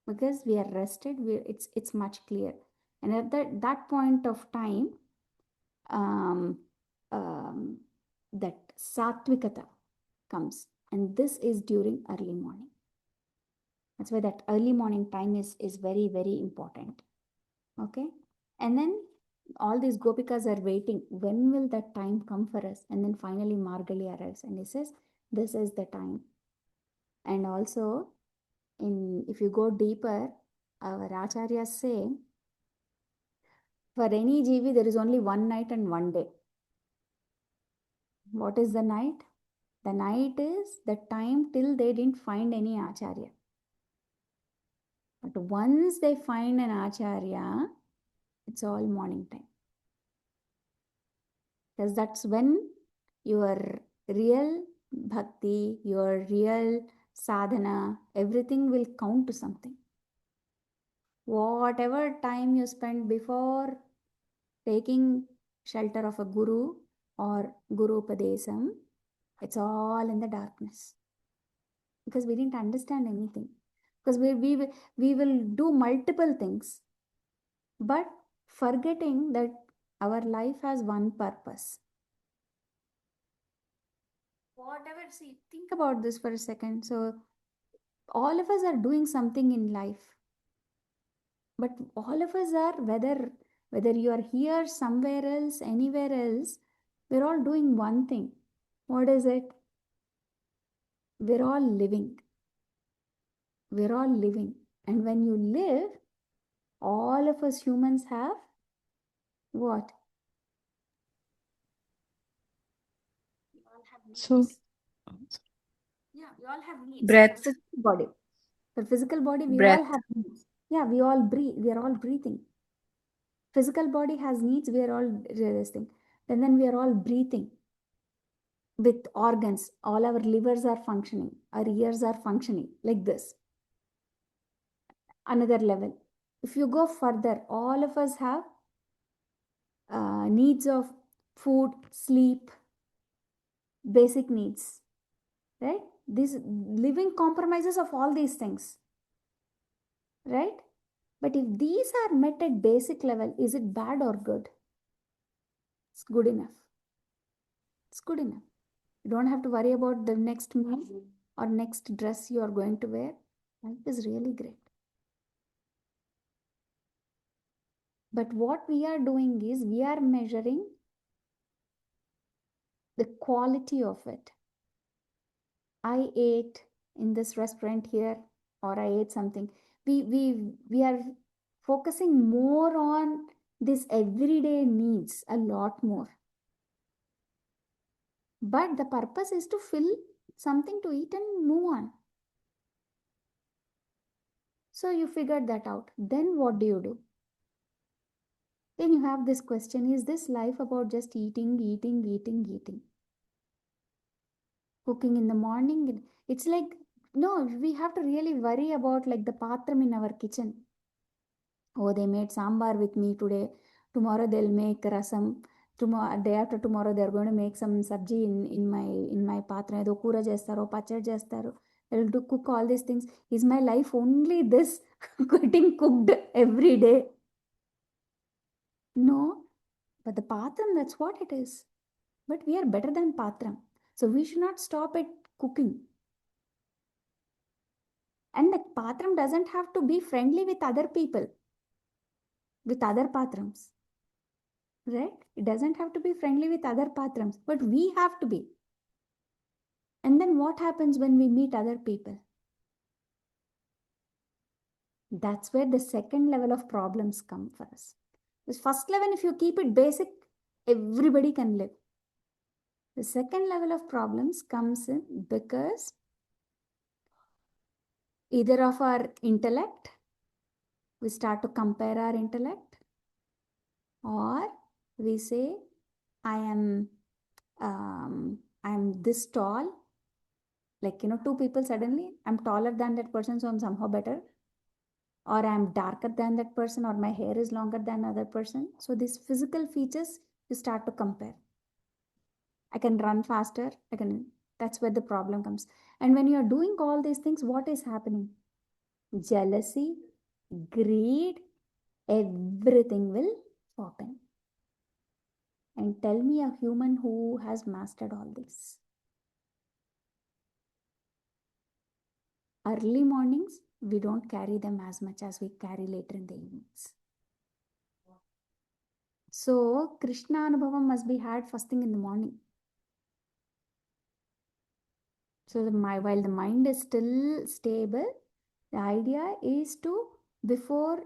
because we are rested. It's much clear, and at that point of time, um, that sattvikata comes, and this is during early morning. That's why that early morning time is very, very important. Okay, and then all these gopikas are waiting, when will that time come for us? And then finally Margali arrives and he says, this is the time. And also, if you go deeper, our acharyas say, for any jivi there is only one night and one day. What is the night? The night is the time till they didn't find any acharya. But once they find an acharya, it's all morning time. Because that's when your real bhakti, your real sadhana, everything will count to something. Whatever time you spend before taking shelter of a guru or guru upadesam, it's all in the darkness. Because we didn't understand anything. Because we will do multiple things, but forgetting that our life has one purpose. Whatever, see, think about this for a second. So all of us are doing something in life, but all of us are, whether you are here, somewhere else, anywhere else, we're all doing one thing. What is it? We're all living. We're all living. And when you live, all of us humans have what? We all have needs. So, Yeah, we all have needs. Breath. For physical body. For physical body, we Breath. all have needs. Yeah, we all breathe. We are all breathing. Physical body has needs. We are all resting. And then we are all breathing with organs. All our livers are functioning. Our ears are functioning like this. Another level. If you go further, all of us have needs of food, sleep, basic needs, right? This living compromises of all these things, right? But if these are met at basic level, is it bad or good? It's good enough. It's good enough. You don't have to worry about the next meal or next dress you are going to wear. Life is really great. But what we are doing is we are measuring the quality of it. I ate in this restaurant here, or I ate something. We are focusing more on this everyday needs a lot more. But the purpose is to fill something to eat and move on. So you figured that out. Then what do? Then you have this question, is this life about just eating, eating, eating, eating? Cooking in the morning, it's like, no, we have to really worry about like the patram in our kitchen. Oh, they made sambar with me today. Tomorrow they'll make rasam. Tomorrow, day after tomorrow, they're going to make some sabji in my patra. Edo kura chestaro, pachadi chestaro. They'll do cook all these things. Is my life only this getting cooked every day? No, but the patram, that's what it is. But we are better than patram. So we should not stop at cooking. And the patram doesn't have to be friendly with other people, with other patrams. Right? It doesn't have to be friendly with other patrams, but we have to be. And then what happens when we meet other people? That's where the second level of problems come for us. This first level, if you keep it basic, everybody can live. The second level of problems comes in because either of our intellect, we start to compare our intellect, or we say, I am this tall. Like, two people suddenly, I'm taller than that person, so I'm somehow better. Or I'm darker than that person, or my hair is longer than other person. So these physical features, you start to compare. I can run faster. That's where the problem comes. And when you're doing all these things, what is happening? Jealousy, greed, everything will pop in. And tell me a human who has mastered all this. Early mornings, we don't carry them as much as we carry later in the evenings. So, Krishna Anubhavam must be had first thing in the morning. So, while the mind is still stable, the idea is to, before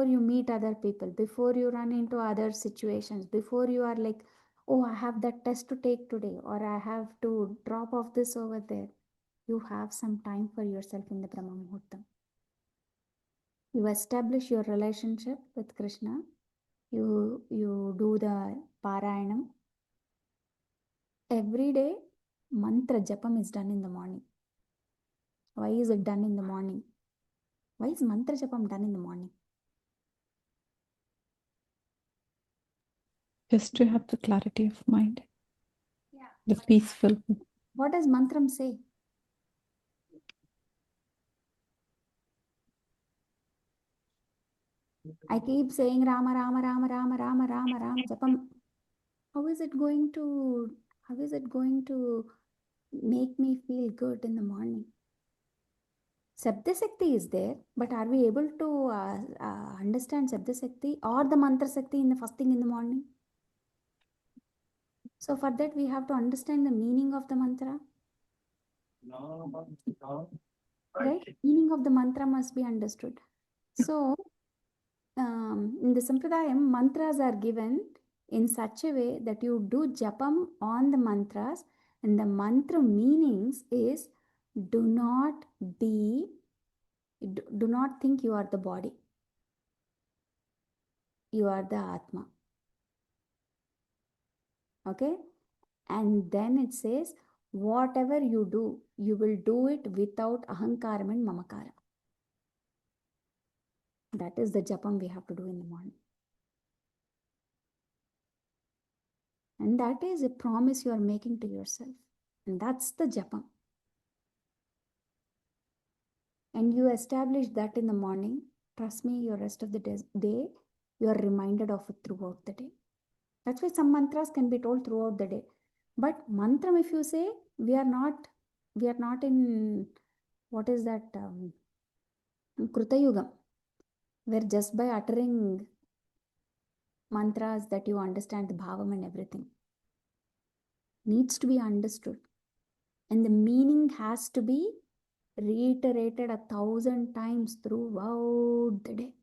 you meet other people, before you run into other situations, before you are like, oh, I have that test to take today, or I have to drop off this over there, you have some time for yourself in the Brahma Muhurtam. You establish your relationship with Krishna. You do the Parayanam. Every day, mantra japam is done in the morning. Why is it done in the morning? Why is mantra japam done in the morning? Just to have the clarity of mind. Yeah. The peaceful. What does mantram say? I keep saying Rama, Rama, Rama, Rama, Rama, Rama, Rama, japam. How is it going to make me feel good in the morning? Sabda Shakti is there, but are we able to understand Sabda Shakti or the Mantra Shakti in the first thing in the morning? So for that we have to understand the meaning of the mantra. Right? Meaning of the mantra must be understood. So in the Sampradayam, mantras are given in such a way that you do japam on the mantras, and the mantra meanings is do not think you are the body. You are the Atma. Okay? And then it says, whatever you do, you will do it without ahankaram and mamakara. That is the japam we have to do in the morning. And that is a promise you are making to yourself. And that's the japam. And you establish that in the morning. Trust me, your rest of the day, you are reminded of it throughout the day. That's why some mantras can be told throughout the day. But mantram, if you say, we are not in, what is that, Krutayugam, where just by uttering mantras that you understand the bhavam and everything. needs to be understood. And the meaning has to be reiterated 1,000 times throughout the day.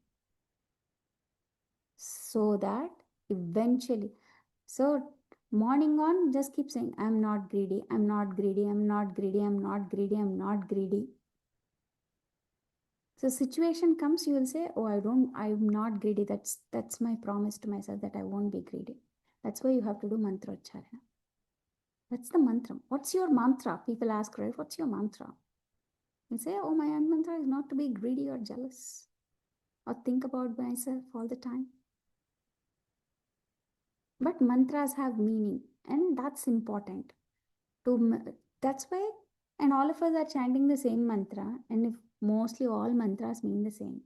So that eventually, so morning on, just keep saying, I'm not greedy, I'm not greedy, I'm not greedy, I'm not greedy, I'm not greedy. So situation comes, you will say, oh, I'm not greedy. That's my promise to myself that I won't be greedy. That's why you have to do mantra ucharana. That's the mantra. What's your mantra? People ask, right? What's your mantra? You say, oh, my mantra is not to be greedy or jealous or think about myself all the time. But mantras have meaning, and that's important. That's why, and all of us are chanting the same mantra, and if mostly all mantras mean the same.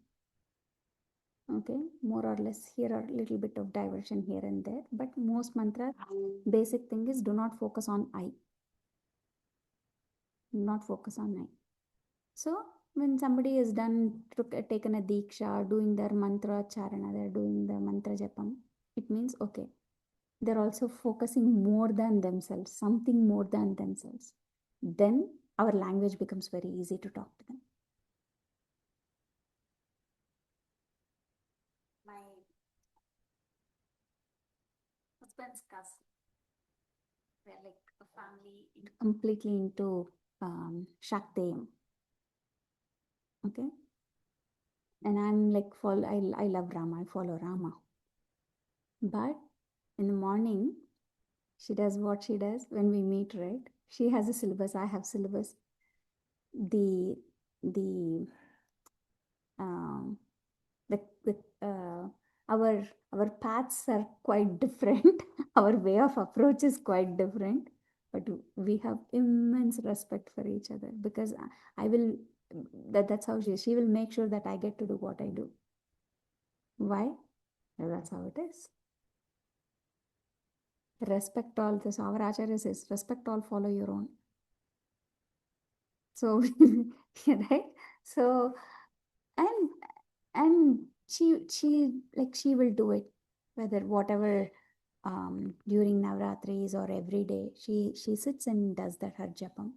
Okay, more or less, here are a little bit of diversion here and there, but most mantras, basic thing is do not focus on I. Do not focus on I. So when somebody is done, taken a diksha, doing their mantra charana, they're doing the mantra japam, it means okay, they're also focusing more than themselves, something more than themselves. Then our language becomes very easy to talk to them. My husband's cousin, we're like a family completely into Shakteyam. Okay. And I'm like, I love Rama, I follow Rama. But in the morning, she does what she does when we meet, right? She has a syllabus, I have syllabus. The our paths are quite different. Our way of approach is quite different, but we have immense respect for each other because I will that's how she will make sure that I get to do what I do. Why? Well, that's how it is. Respect all. This our acharya says, respect all, follow your own. So right. So and she will do it, whether whatever during Navratris or every day. She sits and does that her japam.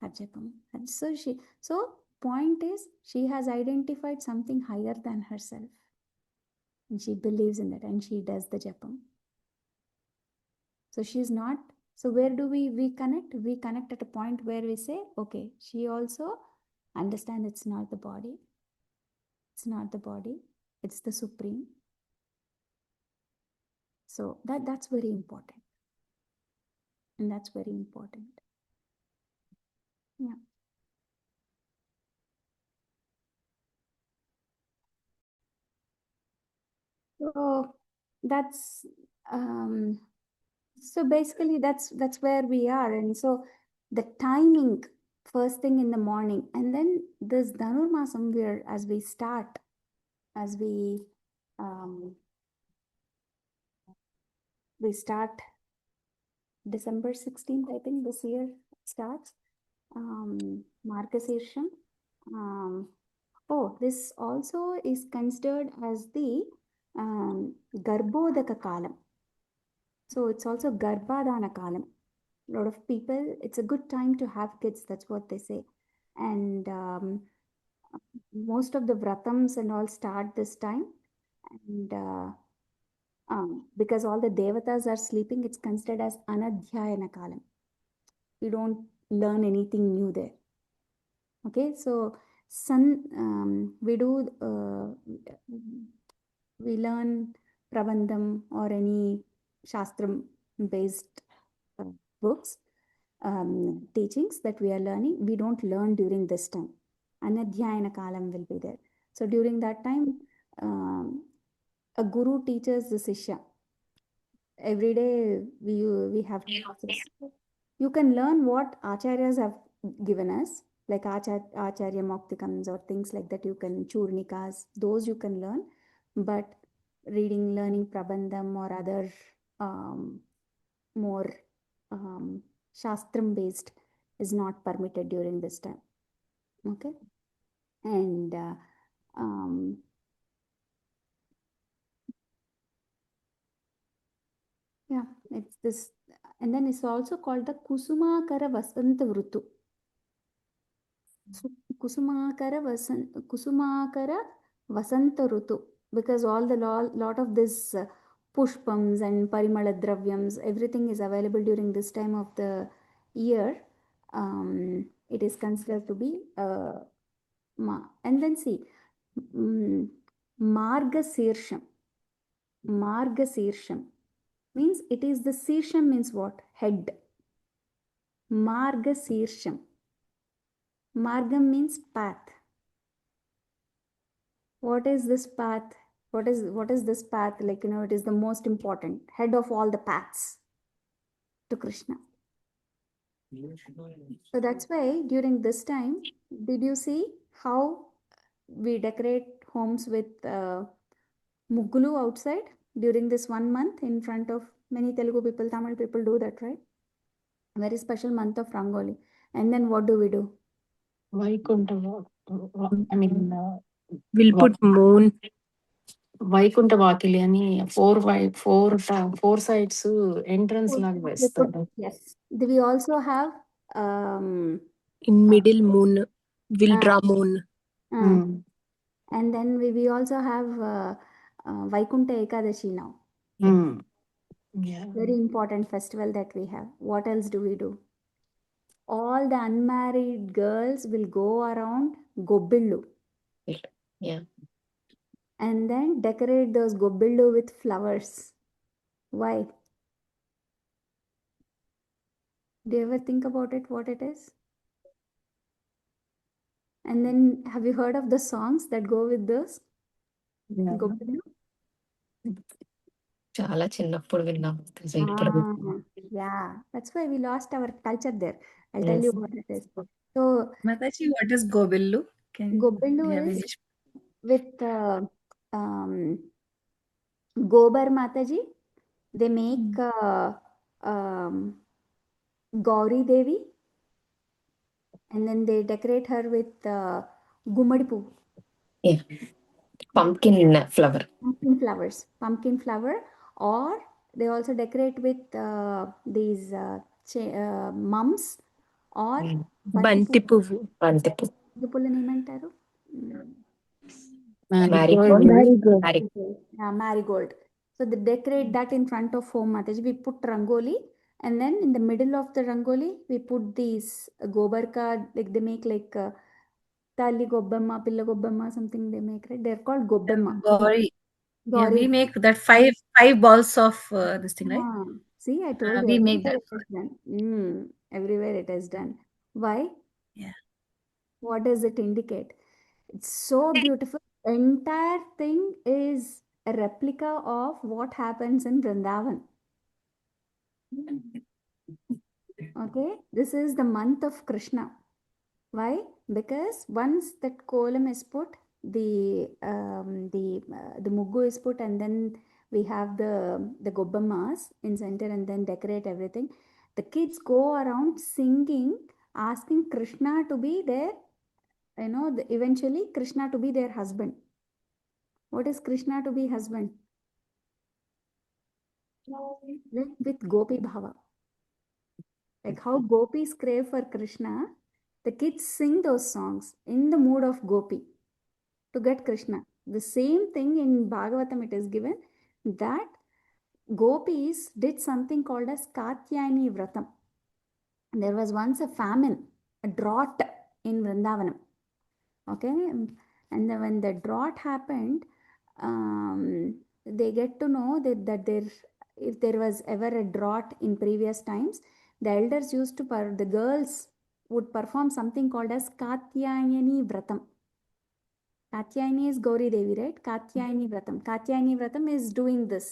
And so point is she has identified something higher than herself. And she believes in that and she does the japam. So she's not, so where do we connect? We connect at a point where we say, okay, she also understands it's not the body. It's not the body. It's the Supreme. So that's very important. And that's very important. Yeah. So that's so basically that's where we are. And so the timing, first thing in the morning, and then this Dhanurmasam, where as we start December 16th, I think this year starts Margasirsha. This also is considered as the Garbhodaka Kalam. So it's also Garbhadana Kalam. A lot of people, it's a good time to have kids, that's what they say. And most of the Vratams and all start this time. And because all the Devatas are sleeping, it's considered as Anadhyayana Kalam. You don't learn anything new there. Okay, so we learn Prabandham or any Shastram based books, teachings that we are learning. We don't learn during this time. Anadhyayana Kalam will be there. So during that time, a guru teaches the Sishya. Every day we have classes. You can learn what acharyas have given us, like acharya moktikams or things like that. You can churnikas, those you can learn, but learning prabandham or other more shastram based is not permitted during this time. Okay, and yeah, it's this. And then it's also called the Kusumakara Vasanta Vrutu. So, Kusumakara Vasanta Rutu, because all the lot of this pushpams and parimala dravyams, everything is available during this time of the year. It is considered to be and then see, Margasirsham. Margasirsham means it is the Sirsham means what? Head. Margasirsham. Margam means path. What is this path? What is this path? Like, it is the most important head of all the paths to Krishna. So that's why during this time, did you see how we decorate homes with muggulu outside during this 1 month in front of many Telugu people, Tamil people do that, right? Very special month of Rangoli. And then what do we do? Vaikunta, I mean, We'll put moon. Vaikuntha వాకిలి అని four sides entrance లాగా వేస్తారు. Yes. We also have In middle moon. We'll draw moon. And then we also have Vaikunta Ekadashi now. Yeah. Very important festival that we have. What else do we do? All the unmarried girls will go around Gobbillu. Yeah. And then decorate those Gobbillu with flowers. Why? Do you ever think about it, what it is? And then have you heard of the songs that go with those? Yeah. Gobbillu? చాలా చిన్నప్పుడు విన్నాం. Yeah, that's why we lost our culture there. I'll tell you what it is. So Mataji, what is Gobillu? Gobbillu is with Gobar Mataji. They make Gauri Devi, and then they decorate her with Gumadipu. Yeah. Pumpkin flower. Pumpkin flower, or they also decorate with these mums or Banti puvu. పువ్వులని ఏమంటారు? Marigold. So they decorate that in front of home Mataji. We put rangoli, and then in the middle of the rangoli we put these gobarka, like they make like tali gobbamma, pilla gobbamma, something they make, right? They're called gobbamma. Gauri. Yeah, we make that five balls of this thing, right? See, I told you. We make that. Everywhere it is done. Why? Yeah. What does it indicate? It's so beautiful. Entire thing is a replica of what happens in Vrindavan. Okay, this is the month of Krishna. Why? Because once that kolam is put, the muggu is put, and then we have the gobbammas in center, and then decorate everything. The kids go around singing, asking Krishna to be their, eventually Krishna to be their husband. What is Krishna to be husband? With Gopi Bhava. Like how gopis crave for Krishna, the kids sing those songs in the mood of Gopi to get Krishna. The same thing in Bhagavatam it is given that gopis did something called as Katyayani Vratam. There was once a famine, a drought in Vrindavanam. Okay, and then when the drought happened, they get to know that if there was ever a drought in previous times, the elders used to the girls would perform something called as Katyayani Vratam. Katyayani is Gauri Devi, right? Katyayani Vratam. Katyayani Vratam is doing this,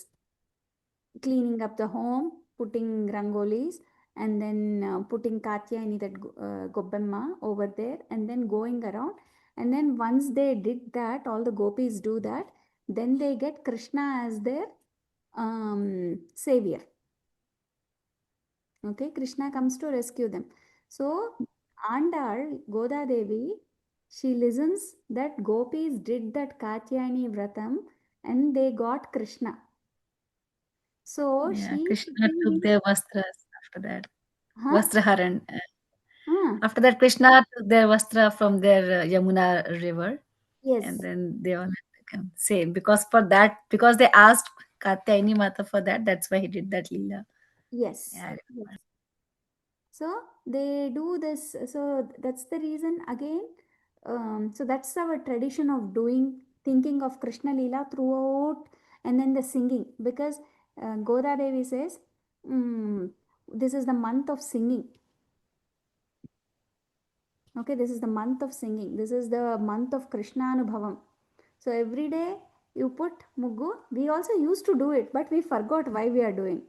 cleaning up the home, putting rangolis, and then putting Katyayani, that Gobbamma over there, and then going around. And then once they did that, all the gopis do that, then they get Krishna as their savior. Okay, Krishna comes to rescue them. So Andal, Goda Devi, she listens that gopis did that Katyayani Vratam and they got Krishna. So Yeah, she Krishna took their vastras after that. Huh? Vastraharan. Ah, After that, Krishna took their Vastra from their Yamuna river, yes, and then they all had to come. Same, because for that, because they asked Katyayani Mata for that, that's why he did that Leela. yes, Yeah. yes. So they do this. So that's the reason again. So that's our tradition of doing, thinking of Krishna Leela throughout, and then the singing. Because Goda Devi says, this is the month of singing. Okay, this is the month of singing. This is the month of Krishna Anubhavam. So every day you put Muggu. We also used to do it, but we forgot why we were doing,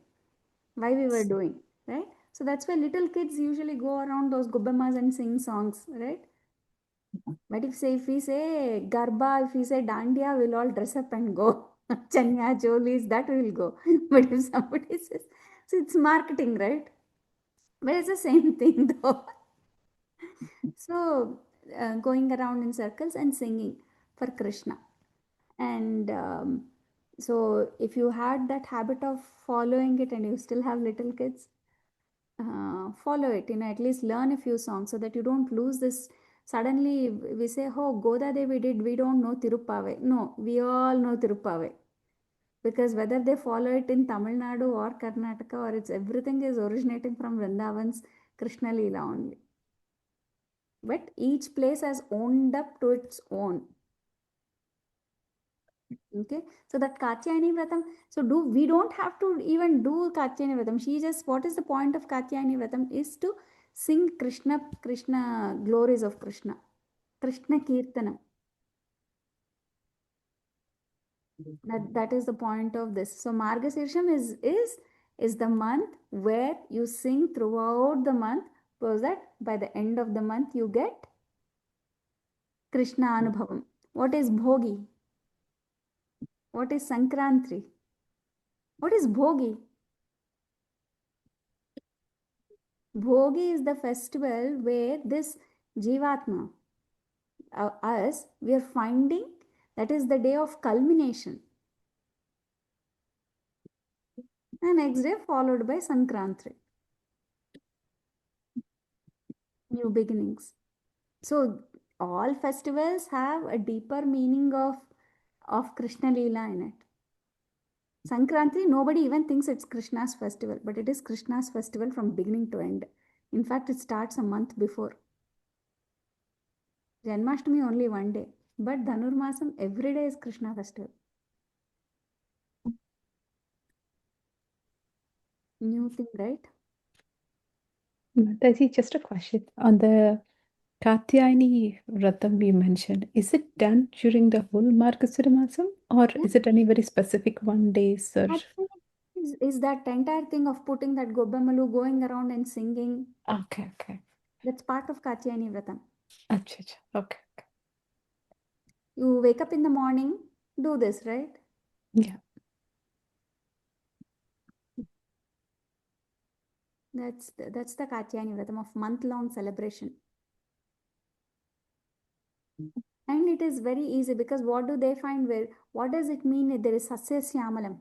right? So that's why little kids usually go around those gubbamas and sing songs, right? But if we say garba, if we say dandiya, we'll all dress up and go. Chanya, cholis, that will go. But if somebody says, so it's marketing, right? But it's the same thing though. So going around in circles and singing for Krishna. And so if you had that habit of following it and you still have little kids, follow it, at least learn a few songs so that you don't lose this. Suddenly we say, oh, Goda Devi did, we don't know Tirupave. No, we all know Tirupave. Because whether they follow it in Tamil Nadu or Karnataka, or it's everything is originating from Vrindavan's Krishna Leela only. But each place has owned up to its own. Okay, so that Katyayani Vratam, so we don't have to even do Katyayani Vratam. She just, what is the point of Katyayani Vratam is to sing Krishna glories of Krishna, Krishna Kirtanam. That is the point of this. So Margasirsham is the month where you sing throughout the month, so that by the end of the month you get Krishna Anubhavam. What is Bhogi? What is Sankrantri? What is Bhogi? Bhogi is the festival where this Jivatma, us, we are finding that is the day of culmination. And next day followed by Sankrantri, new beginnings. So all festivals have a deeper meaning of Krishna Leela in it. Sankranti, nobody even thinks it's Krishna's festival, but it is Krishna's festival from beginning to end. In fact, it starts a month before. Janmashtami only one day, but Dhanurmasam every day is Krishna festival. New thing, right? Mataji, just a question on the Katyayani Vratam we mentioned. Is it done during the whole Margasira Masam, or Yeah. is it any very specific one day, sir? Is that entire thing of putting that Gobbamalu, going around and singing. Okay. That's part of Katyayani Vratam. Acha. Okay. You wake up in the morning, do this, right? Yeah. That's the Katyayani Vratam of month-long celebration. And it is very easy because what do they find what does it mean there is Sasya Syamalam?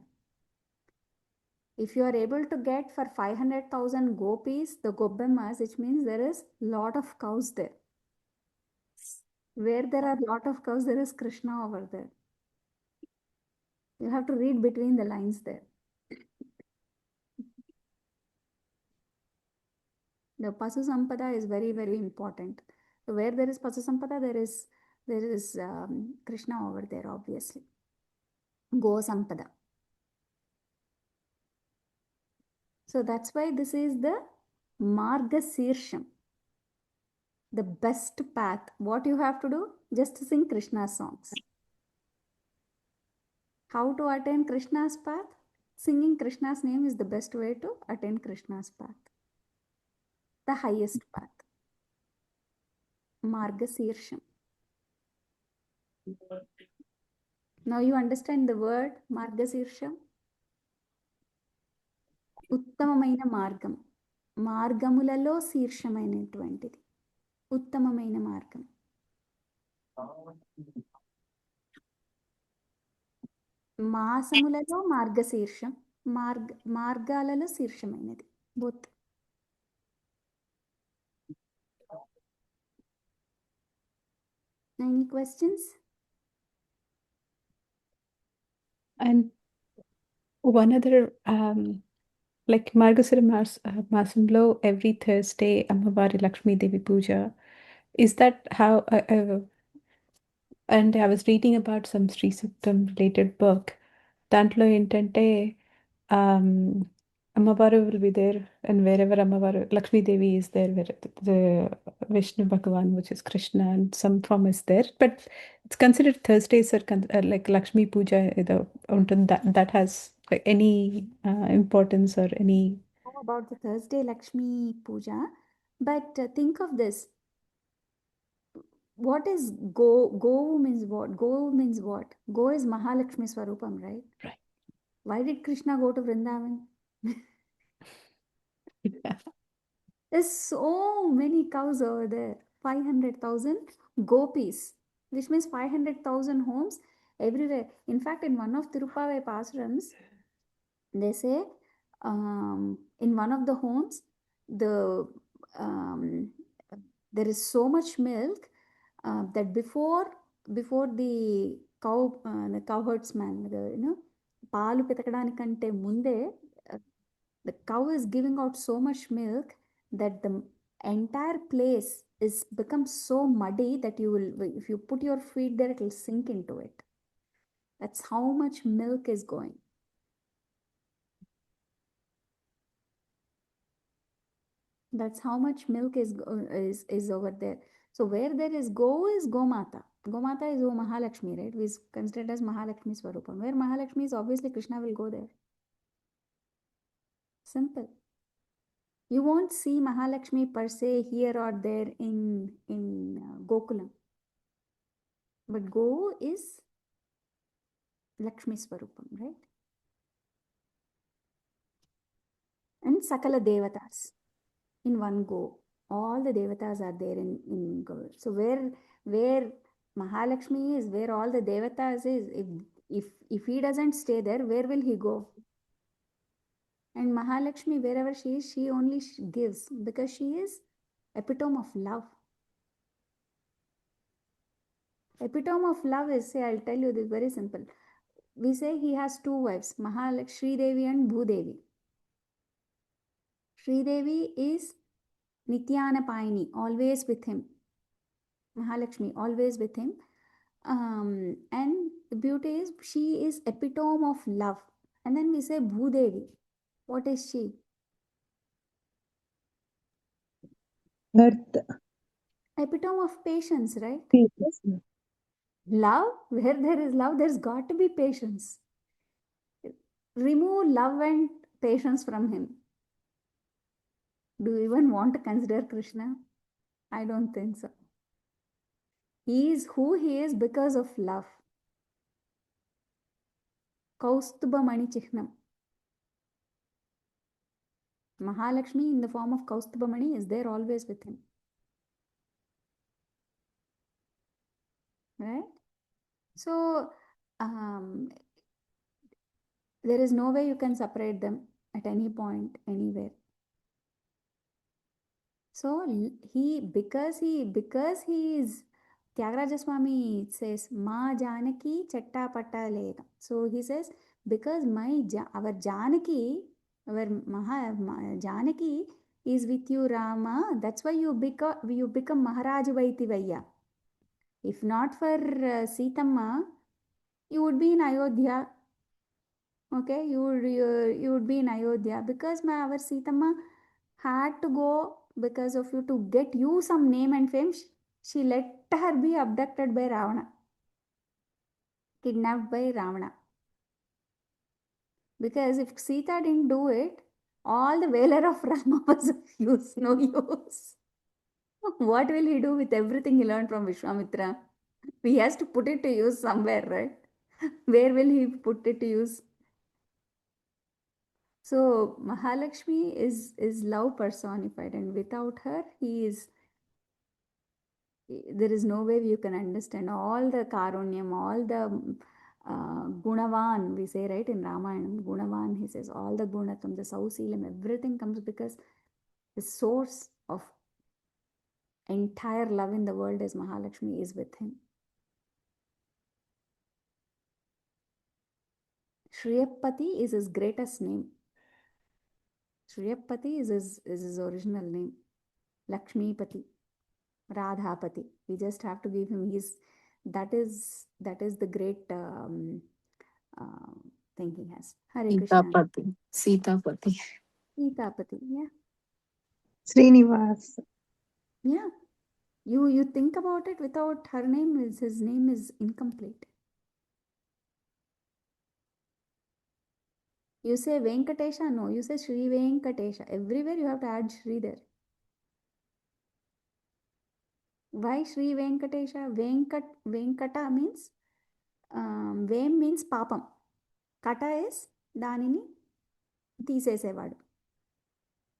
If you are able to get for 500,000 gopis, the Gobbemas, which means there is lot of cows there. Where there are lot of cows, there is Krishna over there. You have to read between the lines there. The Pasu Sampada is very, very important. So where there is Pasu Sampada, there is Krishna over there, obviously. Go Sampada. So that's why this is the Margasirsham, the best path. What you have to do? Just sing Krishna's songs. How to attain Krishna's path? Singing Krishna's name is the best way to attain Krishna's path. The highest path. Margasirsham. Now you understand the word Margasirsham? ఉత్తమమైన మార్గం, మార్గములలో శీర్షమైనటువంటిది ఉత్తమమైన మార్గం. మాసములలో మార్గశీర్షం, మార్గాలలో శీర్షమైనది. Both Any questions? And one other, like Margasira Masamlo, every Thursday, Ammavari Lakshmi Devi Puja. Is that how? And I was reading about some Sri Suktam related book. Dantlo intente Ammavaru will be there, and wherever Ammavaru, Lakshmi Devi is there, where the Vishnu Bhagavan, which is Krishna, and some form is there. But it's considered Thursdays are like Lakshmi Puja, that has like any importance or any. Know about the Thursday Lakshmi Puja, but think of this. What is go? Go means what? Go means what? Go is Mahalakshmi Swarupam, right? Right. Why did Krishna go to Vrindavan? There's so many cows over there. 500,000 gopis, which means 500,000 homes everywhere. In fact, in one of Tirupavai pasarams, they say in one of the homes, um, there is so much milk that before the cow herdsman, పాలు పితకడానికంటే ముందే the cow is giving out so much milk that the entire place is becomes so muddy that you will, if you put your feet there, it will sink into it. That's how much milk is going. That's how much milk is over there. So where there is Gomata. Gomata is Mahalakshmi, right? We consider it as Mahalakshmi Swarupam. Where Mahalakshmi is, obviously Krishna will go there. Simple. You won't see Mahalakshmi per se here or there in Gokulam. But Go is Lakshmi Swarupam, right? And Sakala Devatas in one go. All the Devatas are there in Go. So where Mahalakshmi is, where all the Devatas is, if he doesn't stay there, where will he go? And Mahalakshmi, wherever she is, she only gives, because she is epitome of love. Epitome of love is, say, I'll tell you this very simple. We say he has two wives, Mahalakshmi, Sri Devi and Bhudevi. Sri Devi is Nityana Paini, always with him. Mahalakshmi, always with him. And the beauty is, she is epitome of love. And then we say Bhudevi. What is she? Earth. Epitome of patience, right? Yes. Love, where there is love, there's got to be patience. Remove love and patience from him. Do you even want to consider Krishna? I don't think so. He is who he is because of love. Kaustubha Mani Chihnam. Mahalakshmi in the form of Kaustubha Mani is there always with him. Right? So, there is no way you can separate them at any point, anywhere. So, because he is, Tyagaraja Swami says, Ma Janaki Chatta Patta Lega. So, he says, because our Janaki, our Janaki is with you, Rama, that's why you become Maharaj Vaitivaya. If not for Sitamma, you would be in Ayodhya. Okay, you would be in Ayodhya, because our Sitamma had to go because of you, to get you some name and fame. She let her be abducted by Ravana, kidnapped by Ravana. Because if Sita didn't do it, all the valor of Rama was of use, no use. What will he do with everything he learned from Vishwamitra? He has to put it to use somewhere, right? Where will he put it to use? So Mahalakshmi is love personified, and without her, there is no way you can understand all the Karunyam, all the Gunavan, we say, right, in Ramayana, Gunavan, he says, all the Gunatam, the Sausilam, everything comes because the source of entire love in the world is Mahalakshmi, is with him. Shriyapati is his greatest name. Shriyapati is his original name. Lakshmipati, Radhapati. We just have to give him that is the great thing he has. Hare Krishna. Sitapati. Sitapati, yeah. Srinivas. Yeah. You think about it, without her name, his name is incomplete. You say Venkatesha, no, you say Shri Venkatesha. Everywhere you have to add Shri there. Why Shri Venkatesha? Venkata means, Vem means papam. Kata is danini తీసేసేవాడు.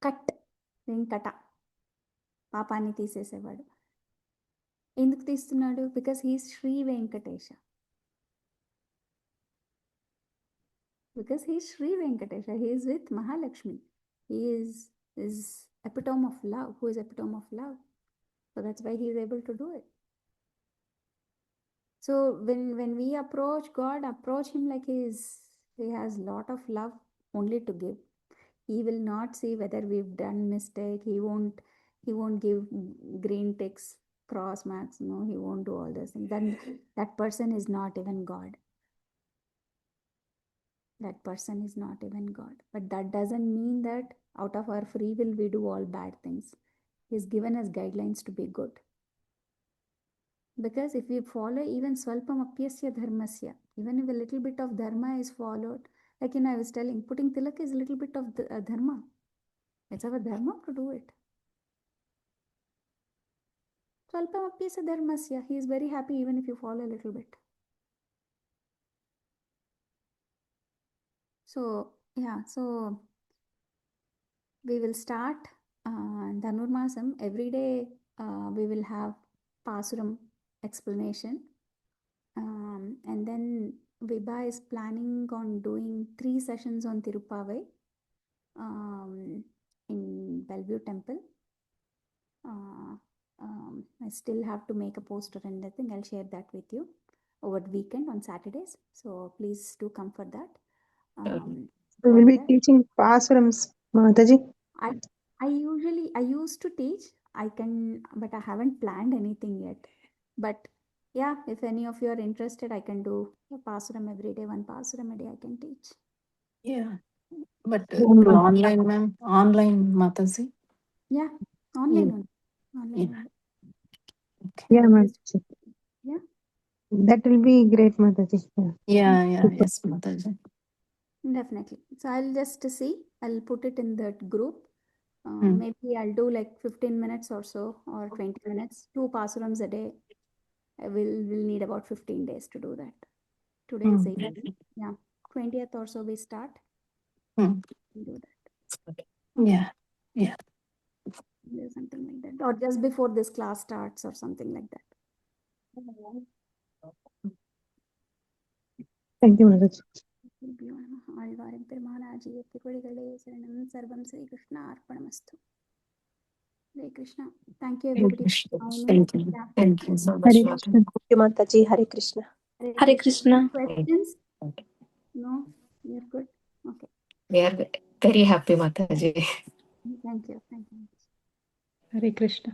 కట్ వెంకట పాపాన్ని తీసేసేవాడు. ఎందుకు తీస్తున్నాడు? Because he's Shri Venkatesha. Because he is Sri Venkatesha, he is with Mahalakshmi. He is epitome of love. Who is epitome of love? So that's why he is able to do it. So when we approach God, approach him like he has lot of love only to give. He will not see whether we've done mistake. He won't give green ticks, cross marks. No, he won't do all those things. Then that person is not even God. That person is not even God. But that doesn't mean that out of our free will we do all bad things. He's given us guidelines to be good. Because if we follow even swalpam apyasya dharmasya, even if a little bit of dharma is followed, like I was telling, putting tilak is a little bit of dharma. It's our dharma to do it. Swalpam apyasya dharmasya, he is very happy even if you follow a little bit. So yeah, so we will start Dhanurmasam. Every day we will have Pasuram explanation. And then Vibha is planning on doing 3 sessions on Tirupavai in Bellevue Temple. I still have to make a poster and I think I'll share that with you over the weekend on Saturdays. So please do come for that. We will be teaching Pasurams, Mataji. I used to teach. But I haven't planned anything yet. But yeah, if any of you are interested, I can do a Pasuram every day, 1 Pasuram a day I can teach. Yeah. But online, ma'am? Online, Mataji? Yeah, online Yeah. only. Online Yeah. only. Okay. Yeah, Mataji. Yeah. That will be great, Mataji. Yeah, yes, Mataji. Definitely. So I'll just see. I'll put it in that group. Maybe I'll do like 15 minutes or so, or 20 minutes, 2 Pasurams a day. I will need about 15 days to do that. Today is 8th. Yeah. 20th or so we start. We'll do that. Yeah. Do something like that. Or just before this class starts or something like that. Thank you, Mataji. ஆழ்வாரும் பெருமானாஜி திருவடிகளே சரணம் சர்வம் Sri Krishna அர்ப்பணமஸ்து. Hare Krishna. Thank you everybody. Thank you so much. Hare Krishna. Thank you, Mataji. Hare Krishna. Hare Krishna. Questions? No? You're good? Okay. We are very happy, Mataji. Thank you. Thank you. Hare Krishna.